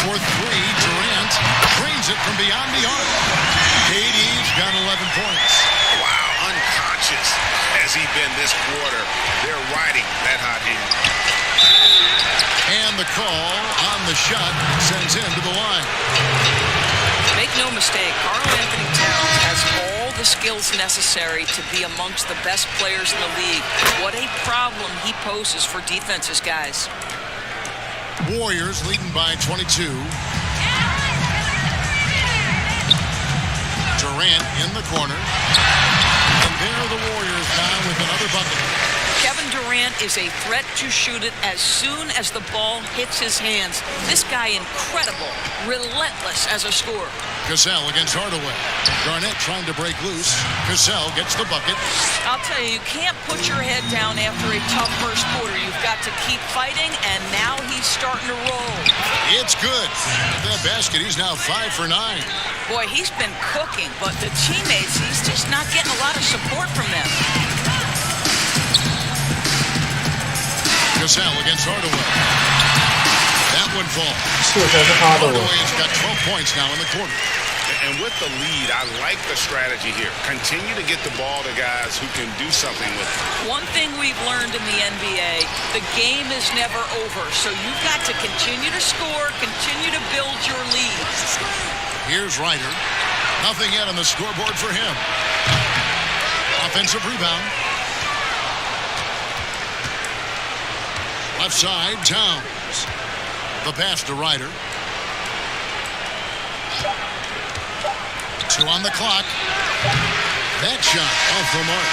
For 3, Durant drains it from beyond the arc. KD's got 11 points. Wow, unconscious has he been this quarter. They're riding that hot hand. And And the call on the shot sends him to the line. Make no mistake, Karl-Anthony Towns has all the skills necessary to be amongst the best players in the league. What a problem he poses for defenses, guys. Warriors leading by 22. Durant in the corner. And there are the Warriors now with another bucket. Kevin Durant is a threat to shoot it as soon as the ball hits his hands. This guy incredible, relentless as a scorer. Cassell against Hardaway. Garnett trying to break loose. Cassell gets the bucket. I'll tell you, you can't put your head down after a tough first quarter. You've got to keep fighting, and now he's starting to roll. It's good. That basket, he's now 5 for 9. Boy, he's been cooking, but the teammates, he's just not getting a lot of support from them. Cassell against Hardaway. That one falls. Hardaway's got 12 points now in the quarter. And with the lead, I like the strategy here. Continue to get the ball to guys who can do something with it. One thing we've learned in the NBA, the game is never over. So you've got to continue to score, continue to build your lead. Here's Ryder. Nothing yet on the scoreboard for him. Offensive rebound. Left side, Towns. The pass to Ryder. 2 on the clock. That shot off the mark.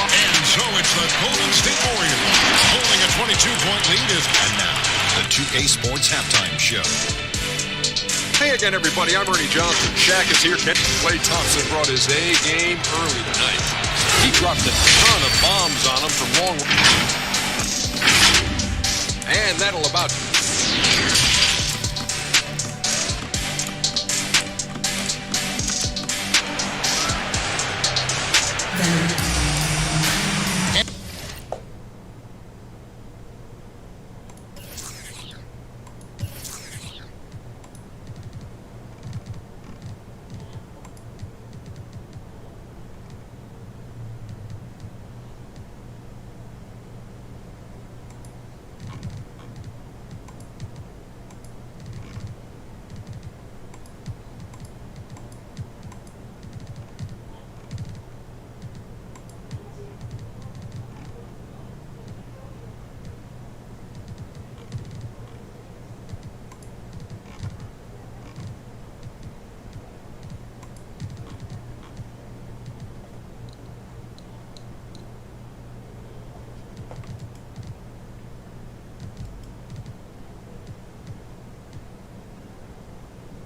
And so it's the Golden State Warriors holding a 22-point lead. And now, the 2K Sports Halftime Show. Hey again, everybody. I'm Ernie Johnson. Shaq is here. Klay Thompson brought his A game early tonight. He dropped a ton of bombs on him from long. And that'll about...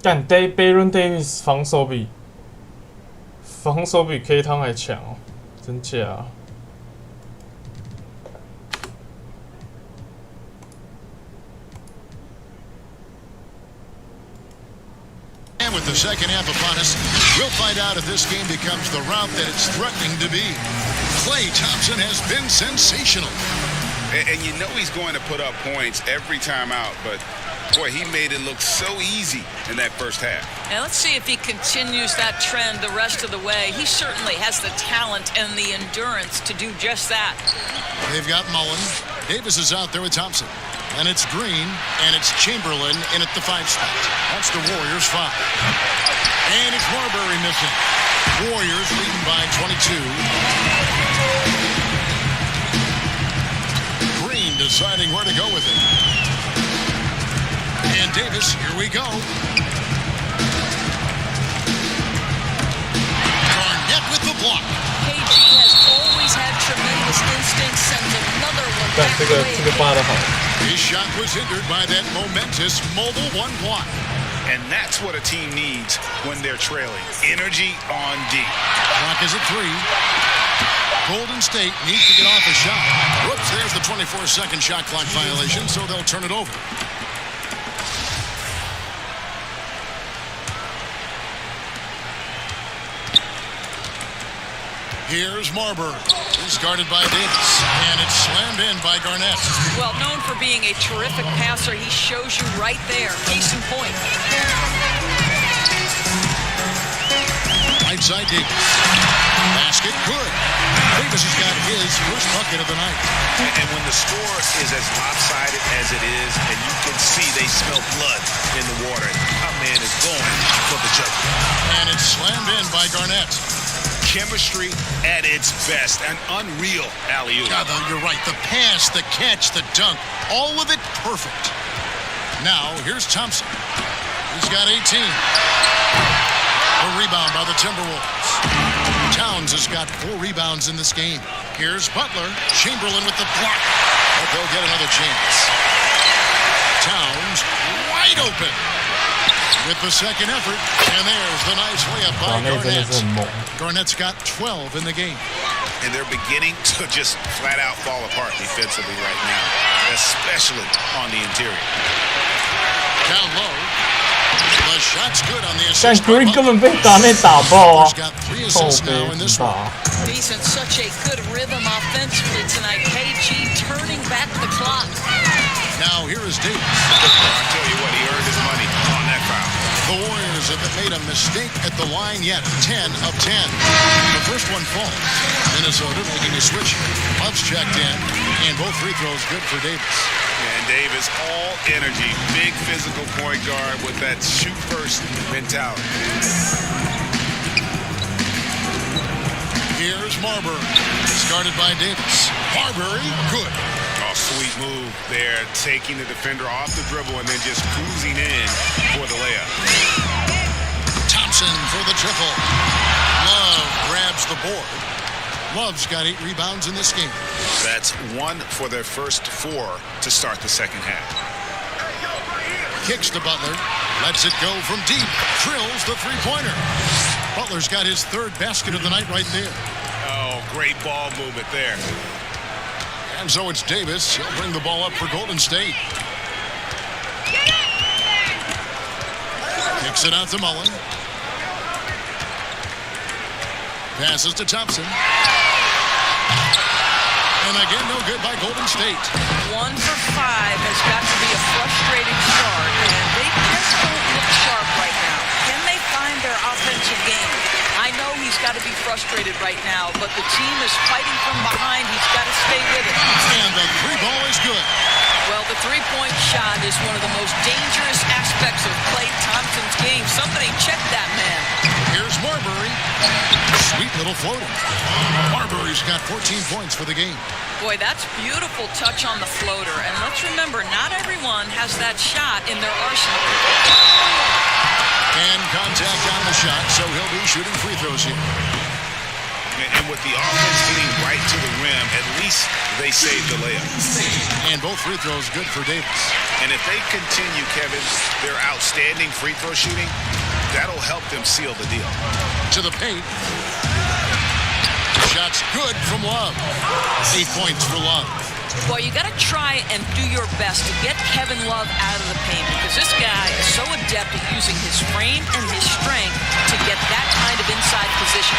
干 Baron Davis 防守比 K 汤还强哦，真假啊And with the second half upon us, we'll find out if this game becomes the route that it's threatening to be. Klay Thompson has been sensational. And you know he's going to put up points every time out, but boy, he made it look so easy in that first half. Now let's see if he continues that trend the rest of the way. He certainly has the talent and the endurance to do just that. They've got Mullen. Davis is out there with Thompson. And it's Green, and it's Chamberlain in at the 5 spot. That's the Warriors 5. And it's Marbury missing. Warriors leading by 22. Green deciding where to go with it. And Davis, here we go. Garnett with the block. KG has always had tremendous instincts, and another one back away. His shot was hindered by that momentous mobile 1 block. And that's what a team needs when they're trailing. Energy on D. Clock is at 3. Golden State needs to get off a shot. Whoops, there's the 24-second shot clock violation, so they'll turn it over. Here's Marbury. He's guarded by Davis. And it's slammed in by Garnett. Well, known for being a terrific passer, he shows you right there. Case in point. Right side Davis. Basket good. Davis has got his first bucket of the night. And when the score is as lopsided as as it is, and you can see they smell blood in the water. Our man is going for the jugular. And it's slammed in by Garnett. Chemistry at its best. An unreal alley-oop. God, you're right. The pass, the catch, the dunk, all of it perfect. Now, here's Thompson. He's got 18. A rebound by the Timberwolves. Towns has got 4 rebounds in this game. Here's Butler. Chamberlain with the block. But they'll get another chance. Towns wide open with the second effort. And there's the nice layup by Garnett. Garnett's got 12 in the game. And they're beginning to just flat out fall apart defensively right now, especially on the interior. Down low. The shot's good on the 但 assist. Green 根本被打内打爆啊！ Got 3 靠 assists 背 now in this 打 one.。 He's in such a good rhythm offensively tonight. KG turning back the clock. Now here is Davis. I'll tell you what, he earned his money on that foul. The Warriors haven't made a mistake at the line yet. 10 of 10. The first one falls. Minnesota making a switch. Love's checked in, and both free throws good for Davis. And Davis, all energy, big physical point guard with that shoot first mentality. Here's Marbury, started by Davis. Marbury, good. Oh, sweet move there, taking the defender off the dribble and then just cruising in for the layup. Thompson for the triple. Love grabs the board. Love's got 8 rebounds in this game. That's 1 for their first 4 to start the second half. Kicks to Butler. Lets it go from deep. Drills the three-pointer. Butler's got his 3rd basket of the night right there. Oh, great ball movement there. And so it's Davis. He'll bring the ball up for Golden State. Kicks it out to Mullen. Passes to Thompson. And again, no good by Golden State. 1 for 5 has got to be a frustrating start, and they just don't look sharp right now. Can they find their offensive game? I know he's got to be frustrated right now, but the team is fighting from behind. He's got to stay with it. And the 3-ball is good. Well, the three-point shot is one of the most dangerous aspects of Klay Thompson's game. Somebody check that man. Here's Marbury. Sweet little floater. Marbury's got 14 points for the game. Boy, that's beautiful touch on the floater. And let's remember, not everyone has that shot in their arsenal. And contact on the shot, so he'll be shooting free throws here. And with the offense getting right to the rim, at least they saved the layup. And both free throws good for Davis. And if they continue, Kevin, their outstanding free throw shooting, that'll help them seal the deal. To the paint. Shot's good from Love. 8 points for Love. Boy, you got to try and do your best to get Kevin Love out of the paint, because this guy is so adept at using his frame and his strength to get that kind of inside position.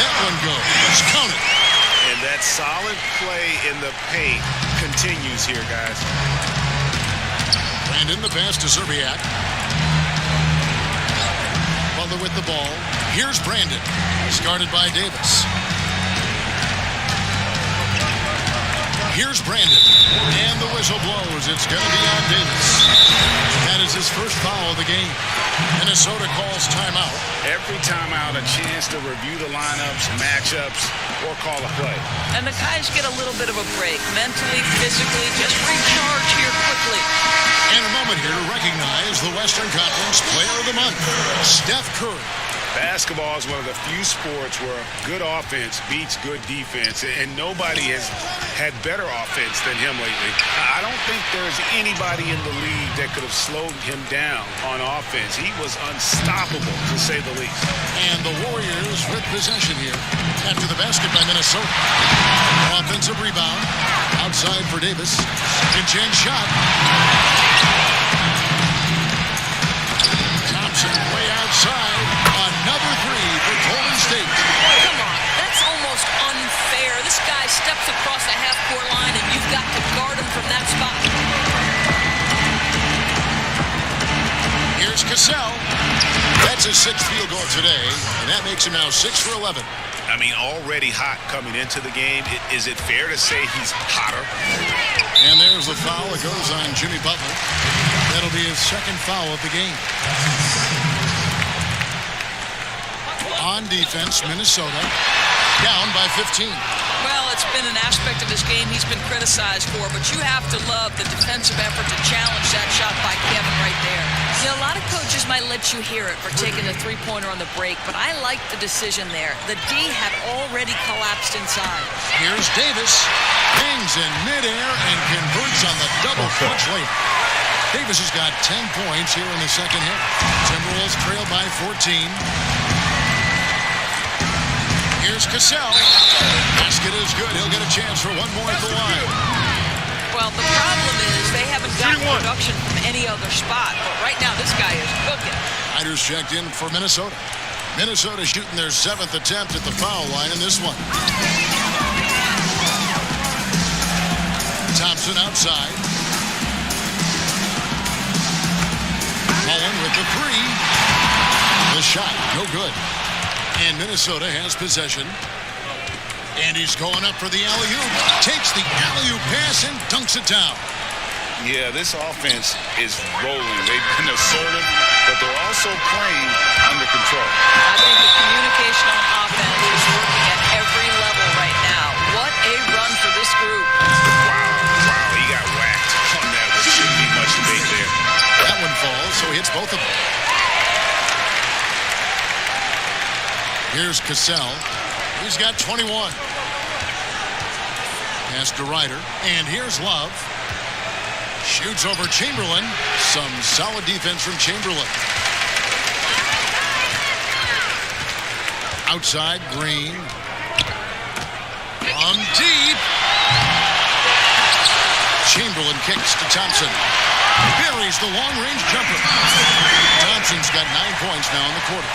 That one goes. Count it. And that solid play in the paint continues here, guys. Brandon, the pass to Zerbiak. Butler with the ball. Here's Brandon. Guarded by Davis. Here's Brandon. And the whistle blows. It's going to be on Davis. That is his first foul of the game. Minnesota calls timeout. Every timeout, a chance to review the lineups, matchups, or call a play. And the guys get a little bit of a break, mentally, physically, just recharge here quickly. And a moment here to recognize the Western Conference Player of the Month, Steph Curry. Basketball is one of the few sports where good offense beats good defense, and nobody has had better offense than him lately. I don't think there's anybody in the league that could have slowed him down on offense. He was unstoppable, to say the least. And the Warriors with possession here after the basket by Minnesota. Offensive rebound outside for Davis. Inchance shot. Thompson way outside. Another 3 for Golden State. Come on, that's almost unfair. This guy steps across the half-court line, and you've got to guard him from that spot. Here's Cassell. That That's his 6th field goal today, and that makes him now 6 for 11. I mean, already hot coming into the game. Is it fair to say he's hotter? And there's the foul. It goes on Jimmy Butler. That'll be his 2nd foul of the game. On defense, Minnesota down by 15. Well, it's been an aspect of his game he's been criticized for, but you have to love the defensive effort to challenge that shot by Kevin right there. You know, a lot of coaches might let you hear it for taking a three-pointer on the break, but I like the decision there. The D had already collapsed inside. Here's Davis. Hangs in midair and converts on the double clutch layup. Davis has got 10 points here in the second half. Timberwolves trail by 14. Here's Cassell. Basket is good. He'll get a chance for one more at the line. Well, the problem is they haven't gotten production from any other spot. But right now, this guy is cooking. Riders checked in for Minnesota. Minnesota shooting their 7th attempt at the foul line in this one. Thompson outside. Mullen with the 3. The shot, no good. And Minnesota has possession. And he's going up for the alley-oop. Takes the alley-oop pass and dunks it down. Yeah, this offense is rolling. They've been assertive, but they're also playing under control. I think the communication on offense is working at every level right now. What a run for this group. Wow, he got whacked on that. There shouldn't be much debate there. That one falls, so he hits both of them. Here's Cassell. He's got 21. Pass to Ryder. And here's Love. Shoots over Chamberlain. Some solid defense from Chamberlain. Outside, Green. From deep. Chamberlain kicks to Thompson. Buries the long-range jumper. Thompson's got 9 points now in the quarter.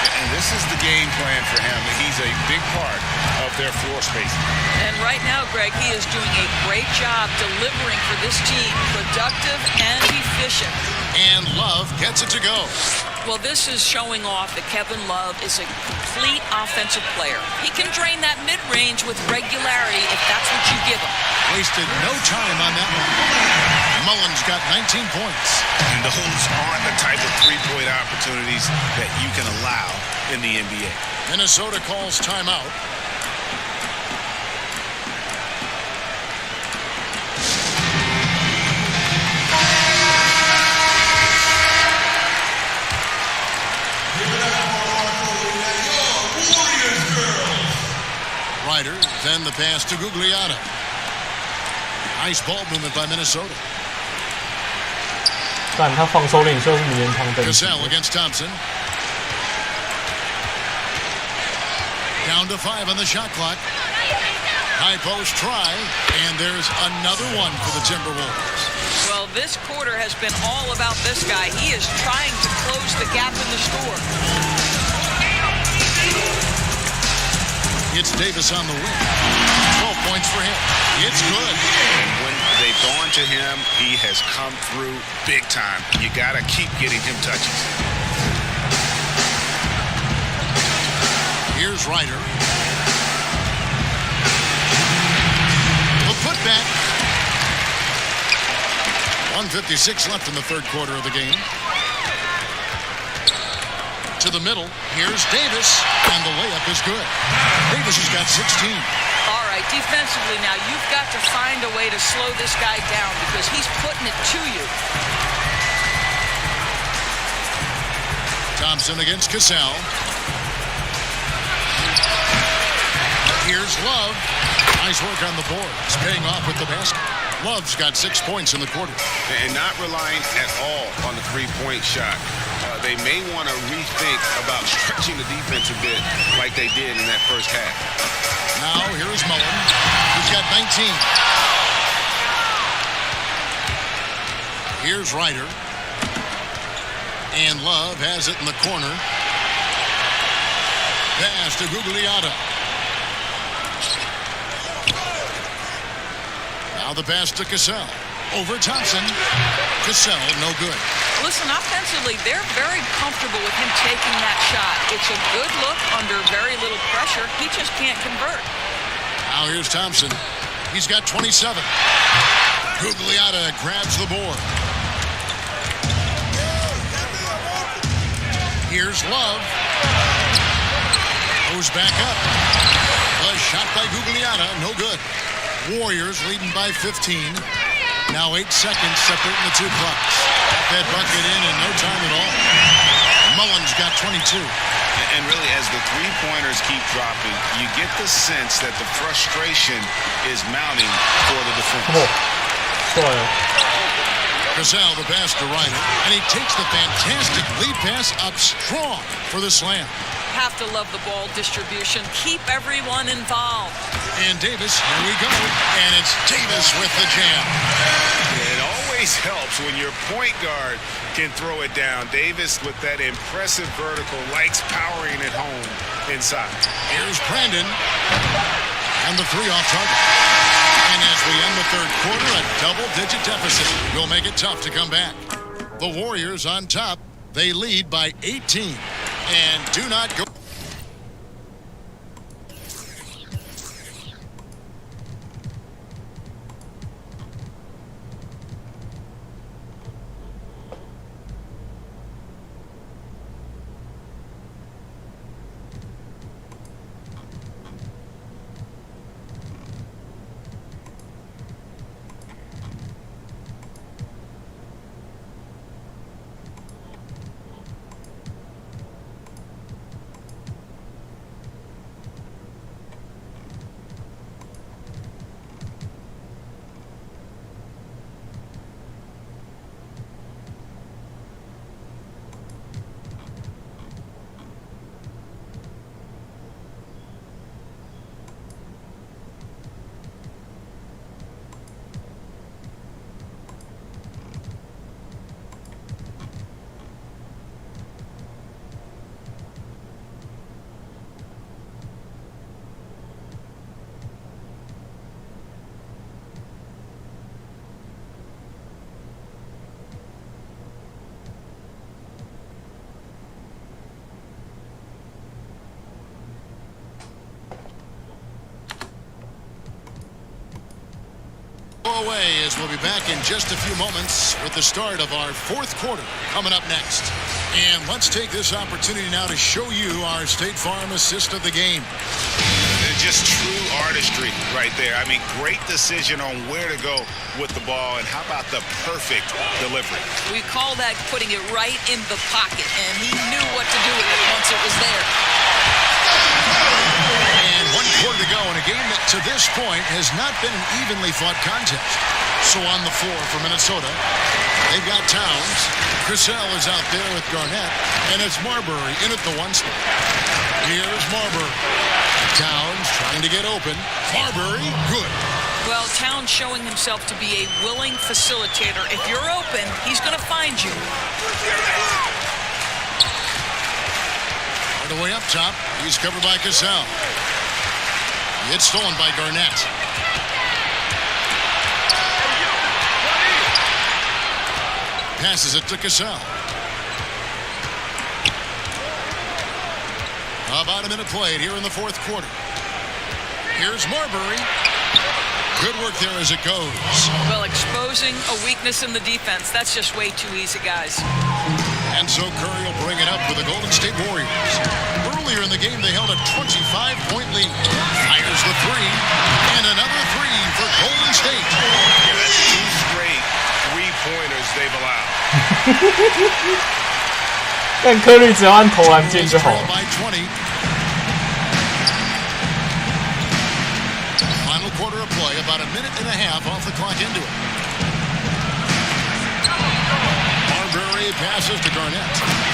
And this is the game plan for him. He's a big part of their floor spacing. And right now, Greg, he is doing a great job delivering for this team. Productive and efficient. And Love gets it to go. Well, this is showing off that Kevin Love is a complete offensive player. He can drain that mid-range with regularity if that's what you give him. Wasted no time on that one. Mullen's got 19 points. And those aren't the type of three-point opportunities that you can allow in the NBA. Minnesota calls timeout. Ryder, then the pass to Gugliotta. Nice ball movement by Minnesota. 但他防守领袖是名人堂等级。 Cassell against Thompson. Down to 5 on the shot clock. High post try, and there's another one for the Timberwolves. Well, this quarter has been all about this guy. He is trying to close the gap in the score. It's Davis on the wing. 12 points for him. It's good. And when they've gone to him, he has come through big time. You got to keep getting him touches. Here's Ryder. The putback. 1:56 left in the third quarter of the game. To the middle. Here's Davis. And the layup is good. Davis has got 16. All right, defensively now, you've got to find a way to slow this guy down because he's putting it to you. Thompson against Cassell. Here's Love. Nice work on the boards. Paying off with the basket. Love's got 6 points in the quarter. And not relying at all on the three-point shot. They may want to rethink about stretching the defense a bit like they did in that first half. Now, here's Mullen. He's got 19. Here's Ryder. And Love has it in the corner. Pass to Gugliotta. Now the pass to Cassell. Over Thompson. Cassell, no good. Listen, offensively, they're very comfortable with him taking that shot. It's a good look under very little pressure. He just can't convert. Now here's Thompson. He's got 27. Gugliotta grabs the board. Here's Love. Goes back up. A shot by Gugliotta, no good. Warriors leading by 15. Now 8 seconds separating the two clocks. Got that bucket in no time at all. Mullins got 22. And really, as the three-pointers keep dropping, you get the sense that the frustration is mounting for the defense. Gasol, the pass to Ryder, and he takes the fantastic lead pass up strong for the slam. Have to love the ball distribution. Keep everyone involved. And Davis, here we go. And it's Davis with the jam. It always helps when your point guard can throw it down. Davis, with that impressive vertical, likes powering it home inside. Here's Brandon. And the three off target. And as we end the third quarter, a double-digit deficit will make it tough to come back. The Warriors on top. They lead by 18. And do not go. Away as we'll be back in just a few moments with the start of our fourth quarter coming up next. And let's take this opportunity now to show you our State Farm assist of the game. Just true artistry right there. I mean, great decision on where to go with the ball, and how about the perfect delivery? We call that putting it right in the pocket, and he knew what to do with it once it was there. And 1 quarter to go in a game that to this point has not been an evenly fought contest. So on the floor for Minnesota, they've got Towns. Cassell is out there with Garnett, and it's Marbury in at the one spot. Here's Marbury. Towns trying to get open. Marbury, good. Well, Towns showing himself to be a willing facilitator. If you're open, he's going to find you. Right away up top, he's covered by Cassell. It's stolen by Garnett. Passes it to Cassell. About a minute played here in the fourth quarter. Here's Marbury. Good work there as it goes. Well, exposing a weakness in the defense, that's just way too easy, guys. And so Curry will bring it up for the Golden State Warriors. Earlier in the game, they held a 25-point lead. Fires the three, and another three for Golden State. Yeah, that's 2 straight three-pointers they've allowed. 但科瑞只要按投篮键就好了。Final quarter of play, about a minute and a half off the clock into it. Marbury passes to Garnett.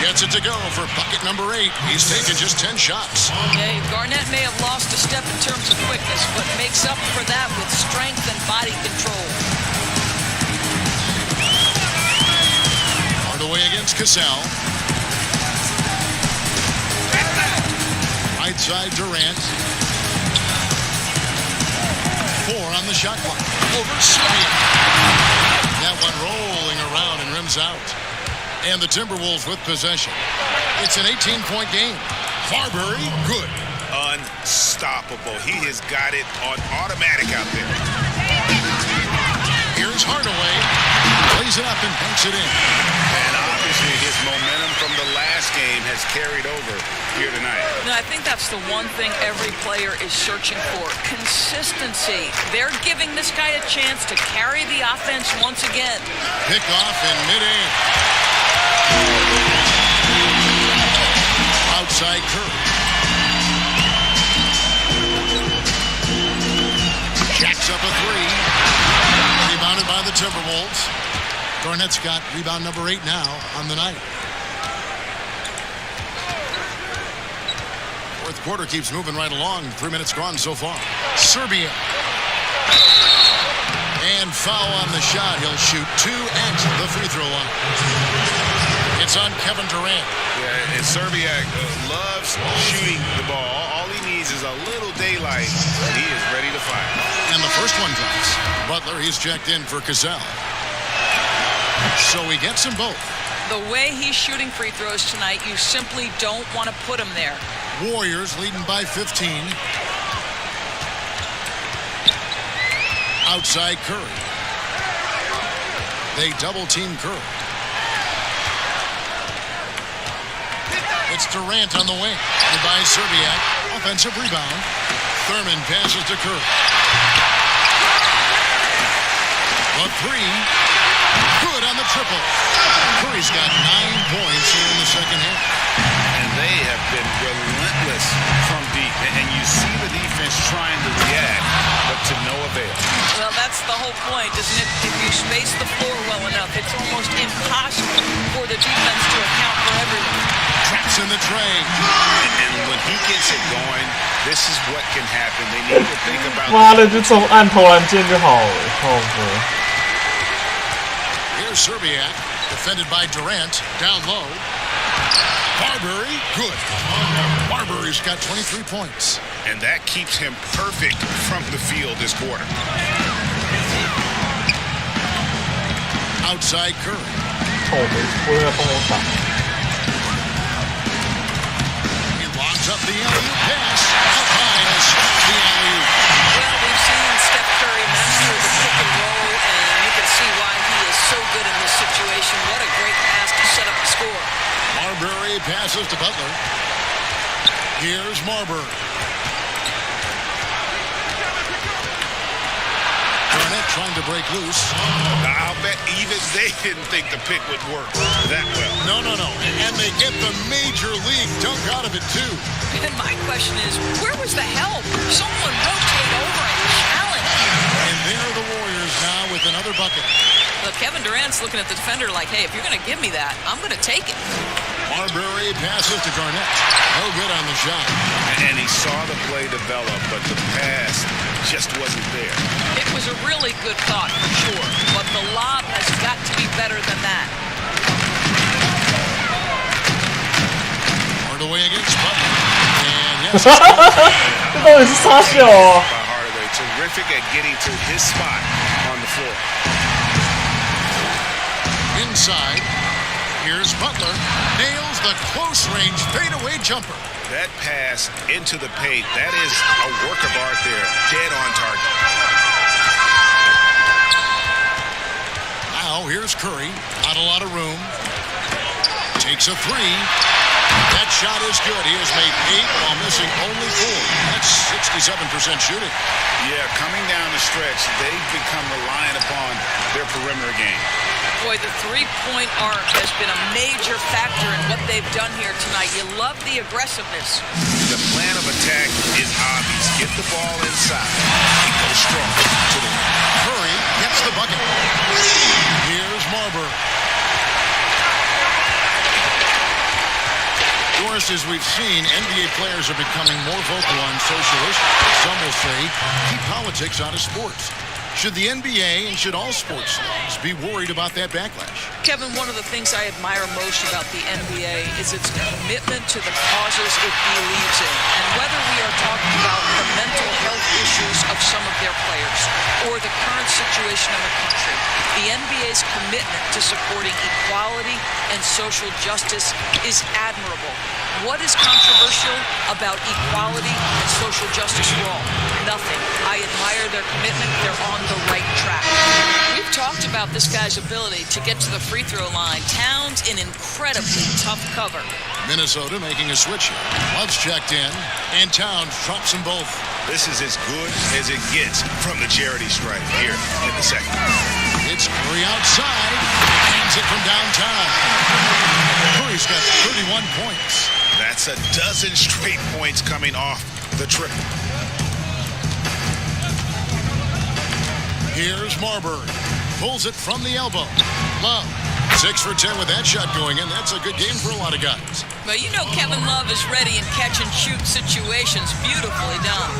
Gets it to go for bucket number 8. He's taken just 10 shots. Okay, Garnett may have lost a step in terms of quickness, but makes up for that with strength and body control. Hard away against Cassell. Right side Durant. 4 on the shot clock. Over Simeon. That one rolling around and rims out. And the Timberwolves with possession. It's an 18-point game. Marbury, good. Unstoppable. He has got it on automatic out there. Here's Hardaway. Plays it up and banks it in. And obviously his momentum from the last game has carried over here tonight. No, I think that's the one thing every player is searching for. Consistency. They're giving this guy a chance to carry the offense once again. Pick off in midair. Outside Curry. Jacks up a three. Rebounded by the Timberwolves. Garnett's got rebound number 8 now on the night. Fourth quarter keeps moving right along. 3 minutes gone so far. Serbia. And foul on the shot. He'll shoot 2 at the free throw line. It's on Kevin Durant. Yeah, and Serbiak loves shooting the ball. All he needs is a little daylight, and he is ready to fire. And the first one drops. Butler, he's checked in for Cassell. So he gets them both. The way he's shooting free throws tonight, you simply don't want to put him there. Warriors leading by 15. Outside Curry. They double-team Curry. It's Durant on the wing. By Serbiak. Offensive rebound. Thurman passes to Curry. A three. Good on the triple. Curry's got 9 points here in the second half. And they have been relentless from deep. And you see the defense trying to react, but to no avail. Well, that's the whole point, isn't it? If you space the floor well enough, it's almost impossible for the defense to account for everyone. Traps in the tray. And when he gets it going, this is what can happen. They need to think about... 妈的，就从按投篮键就好了，靠谱。 Here's Serbiak, defended by Durant, down low. Marbury, good. Marbury's got 23 points. And that keeps him perfect from the field this quarter. Outside Curry. He locks up the alley-oop pass. Up high, he'll stop the alley-oop. Well, we've seen Steph Curry master the pick and roll, and you can see why he is so good in this situation. What a great pass to set up the score. Marbury passes to Butler. Here's Marbury. Garnett trying to break loose. I'll bet even they didn't think the pick would work that well. No. And they get the major league dunk out of it, too. And my question is, where was the help? Someone rotate over and challenge. And there are the Warriors now with another bucket. Look, Kevin Durant's looking at the defender like, hey, if you're going to give me that, I'm going to take it. Marbury passes to Garnett. No good on the shot. And he saw the play develop, but the pass just wasn't there. It was a really good thought, for sure, but the lob has got to be better than that. Hardaway against Butler. And yes. 这到底是啥小啊？ By Hardaway, terrific at getting to his spot on the floor. Inside. Here's Butler. Nails the close-range fadeaway jumper. That pass into the paint, that is a work of art there. Dead on target. Now here's Curry. Not a lot of room. Takes a three. That shot is good. He has made 8 while missing only 4. That's 67% shooting. Yeah, coming down the stretch, they've become reliant upon their perimeter game. Boy, the three-point arc has been a major factor in what they've done here tonight. You love the aggressiveness. The plan of attack is obvious. Get the ball inside and go strong to the rim. Curry gets the bucket. Here's Marbury. Doris, as we've seen, NBA players are becoming more vocal on social issues. Some will say, keep politics out of sports. Should the NBA and should all sports leagues be worried about that backlash? Kevin, one of the things I admire most about the NBA is its commitment to the causes it believes in. And whether we are talking about the mental health issues of some of their players or the current situation in the country, the NBA's commitment to supporting equality and social justice is admirable. What is controversial about equality and social justice for all? Nothing. I admire their commitment. They're on the right track. We've talked about this guy's ability to get to the free throw line. Towns in incredibly tough cover. Minnesota making a switch here. Love's checked in, and Towns drops them both. This is as good as it gets from the charity stripe here in the second. It's Curry outside. Hands it from downtown. Curry's got 31 points. That's a dozen straight points coming off the triple. Here's Marbury. Pulls it from the elbow. Love. 6 for 10 with that shot going in. That's a good game for a lot of guys. But you know Kevin Love is ready in catch-and-shoot situations. Beautifully done.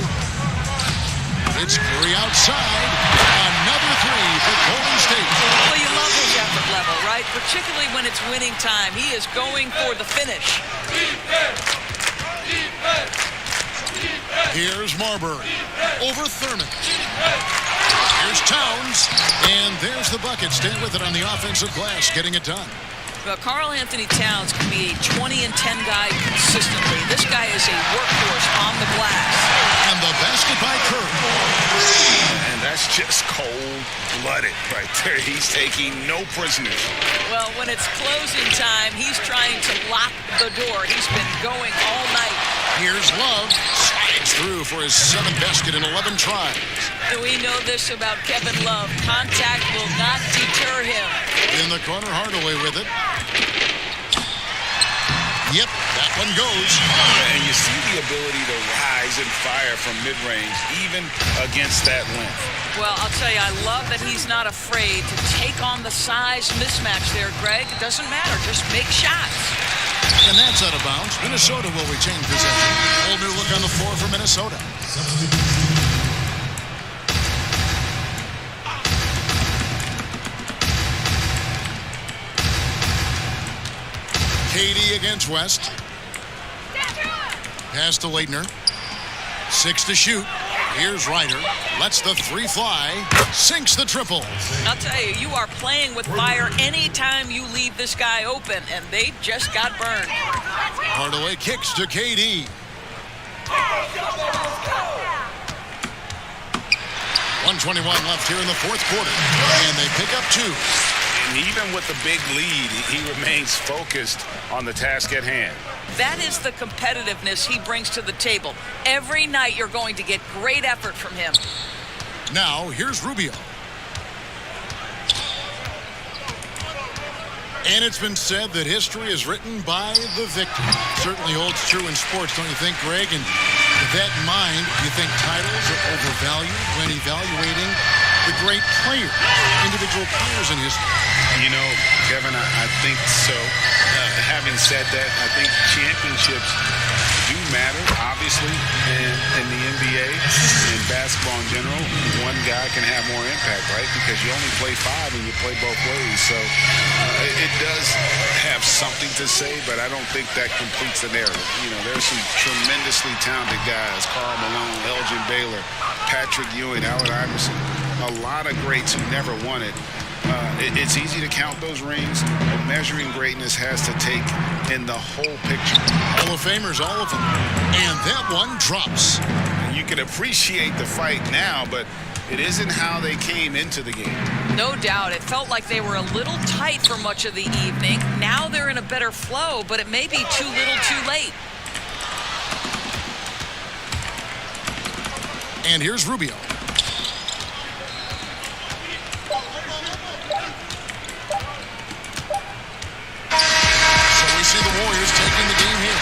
It's Curry outside. Another 3 for Golden State. Well, you love his effort level, right? Particularly when it's winning time. He is going for the finish. Here's Marbury. Over Thurman. Here's Towns. And there's the bucket. Stay with it on the offensive glass, getting it done. Well, Karl Anthony Towns can be a 20 and 10 guy consistently. This guy is a workhorse on the glass. And the basket by Curry. And that's just cold-blooded right there. He's taking no prisoners. Well, when it's closing time, he's trying to lock the door. He's been going all night. Here's Love. Slides through for his 7th basket in 11 tries. Do we know this about Kevin Love? Contact will not deter him. In the corner, Hardaway with it. Yep, that one goes. And you see the ability to rise and fire from mid-range, even against that length. Well, I'll tell you, I love that he's not afraid to take on the size mismatch there, Greg. It doesn't matter. Just make shots. And that's out of bounds. Minnesota will retain possession. Whole new look on the floor for Minnesota. KD against West. Pass to Leitner. 6 to shoot. Here's Ryder. Lets the 3 fly. Sinks the triple. I'll tell you, you are playing with fire anytime you leave this guy open, and they just got burned. Hardaway kicks to KD. 1:21 left here in the 4th quarter. And they pick up 2. And even with the big lead, he remains focused on the task at hand. That is the competitiveness he brings to the table. Every night you're going to get great effort from him. Now, here's Rubio. And it's been said that history is written by the victor. Certainly holds true in sports, don't you think, Greg? And with that in mind, do you think titles are overvalued when evaluating the great players, individual players in history? You know, Kevin, I think so. Having said that, I think championships do matter, obviously, in the NBA and basketball in general. One guy can have more impact, right? Because you only play 5 and you play both ways. So it does have something to say, but I don't think that completes the narrative. You know, there's some tremendously talented guys, Karl Malone, Elgin Baylor, Patrick Ewing, Allen Iverson, a lot of greats who never won it. It's easy to count those rings, but measuring greatness has to take in the whole picture. Hall of Famers, all of them. And that one drops. You can appreciate the fight now, but it isn't how they came into the game. No doubt. It felt like they were a little tight for much of the evening. Now they're in a better flow, but it may be too little too late. And here's Rubio. See the Warriors taking the game here.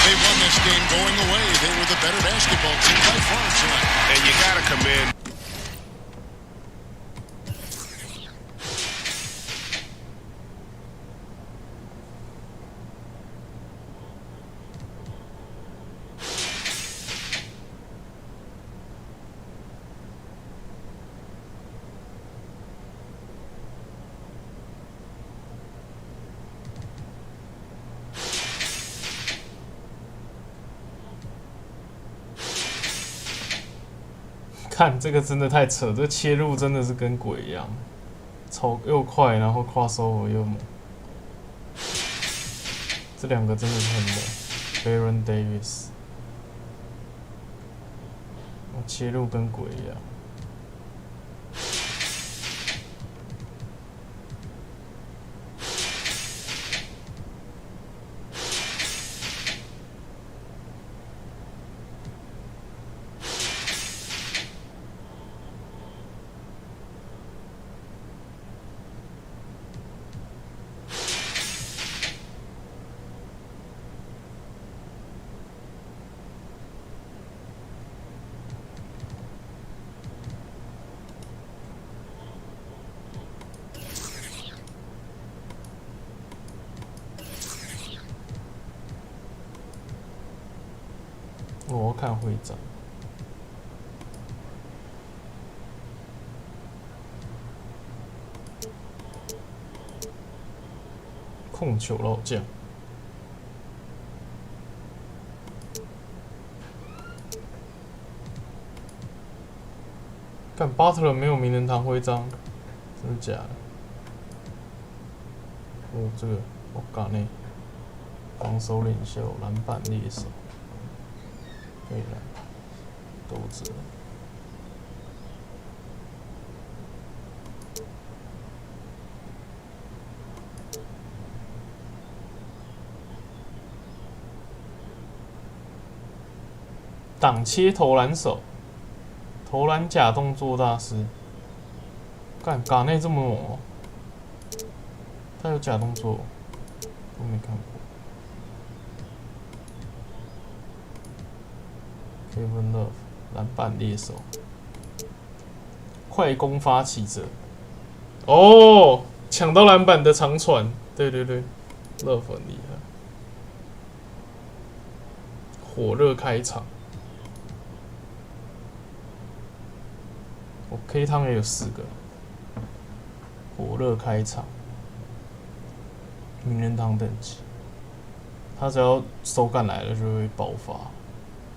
They won this game going away. They were the better basketball team by far tonight. And you got to commend. 看这个真的太扯，这切入真的是跟鬼一样，超又快，然后crossover又猛，这两个真的是很猛。Baron Davis， 切入跟鬼一样。我要看会长，控球老将，干Butler没有名人堂徽章，真的假的？哦，这个我干呢，防守领袖，篮板猎手。可以了，斗志。挡切投篮手，投篮假动作大师。干，嘎内这么猛哦！他有假动作，我没看过。Kevin Love， 篮板猎手，快攻发起者。哦，抢到篮板的长传，对对对 ，Love 很厉害。火热开场，我 K 汤也有4个。火热开场，名人堂等级，他只要手感来了就会爆发，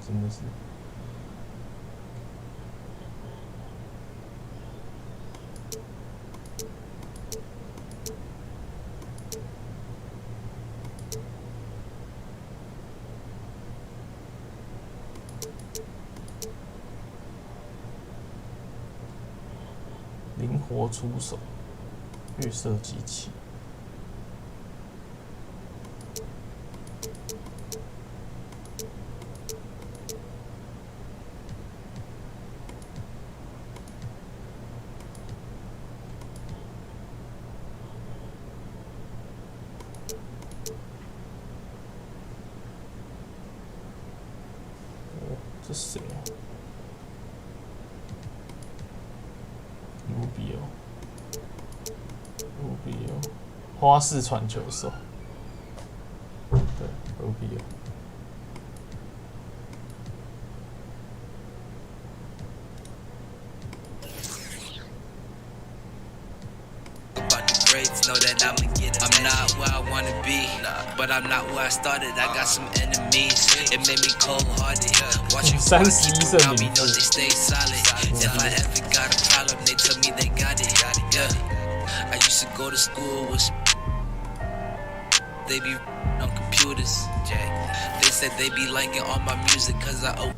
真的是。灵活出手，预设机器。哦，这谁啊？Rubio，花式传球手，对 ，Rubio。Know that I'm not where I wanna be, but I'm not where I started. I got some enemies. It made me cold-hearted. Watching people around me know they stay silent. If I ever got a problem, they tell me they got it. Yeah, I used to go to school with. They be on computers. They said they be liking all my music 'cause I.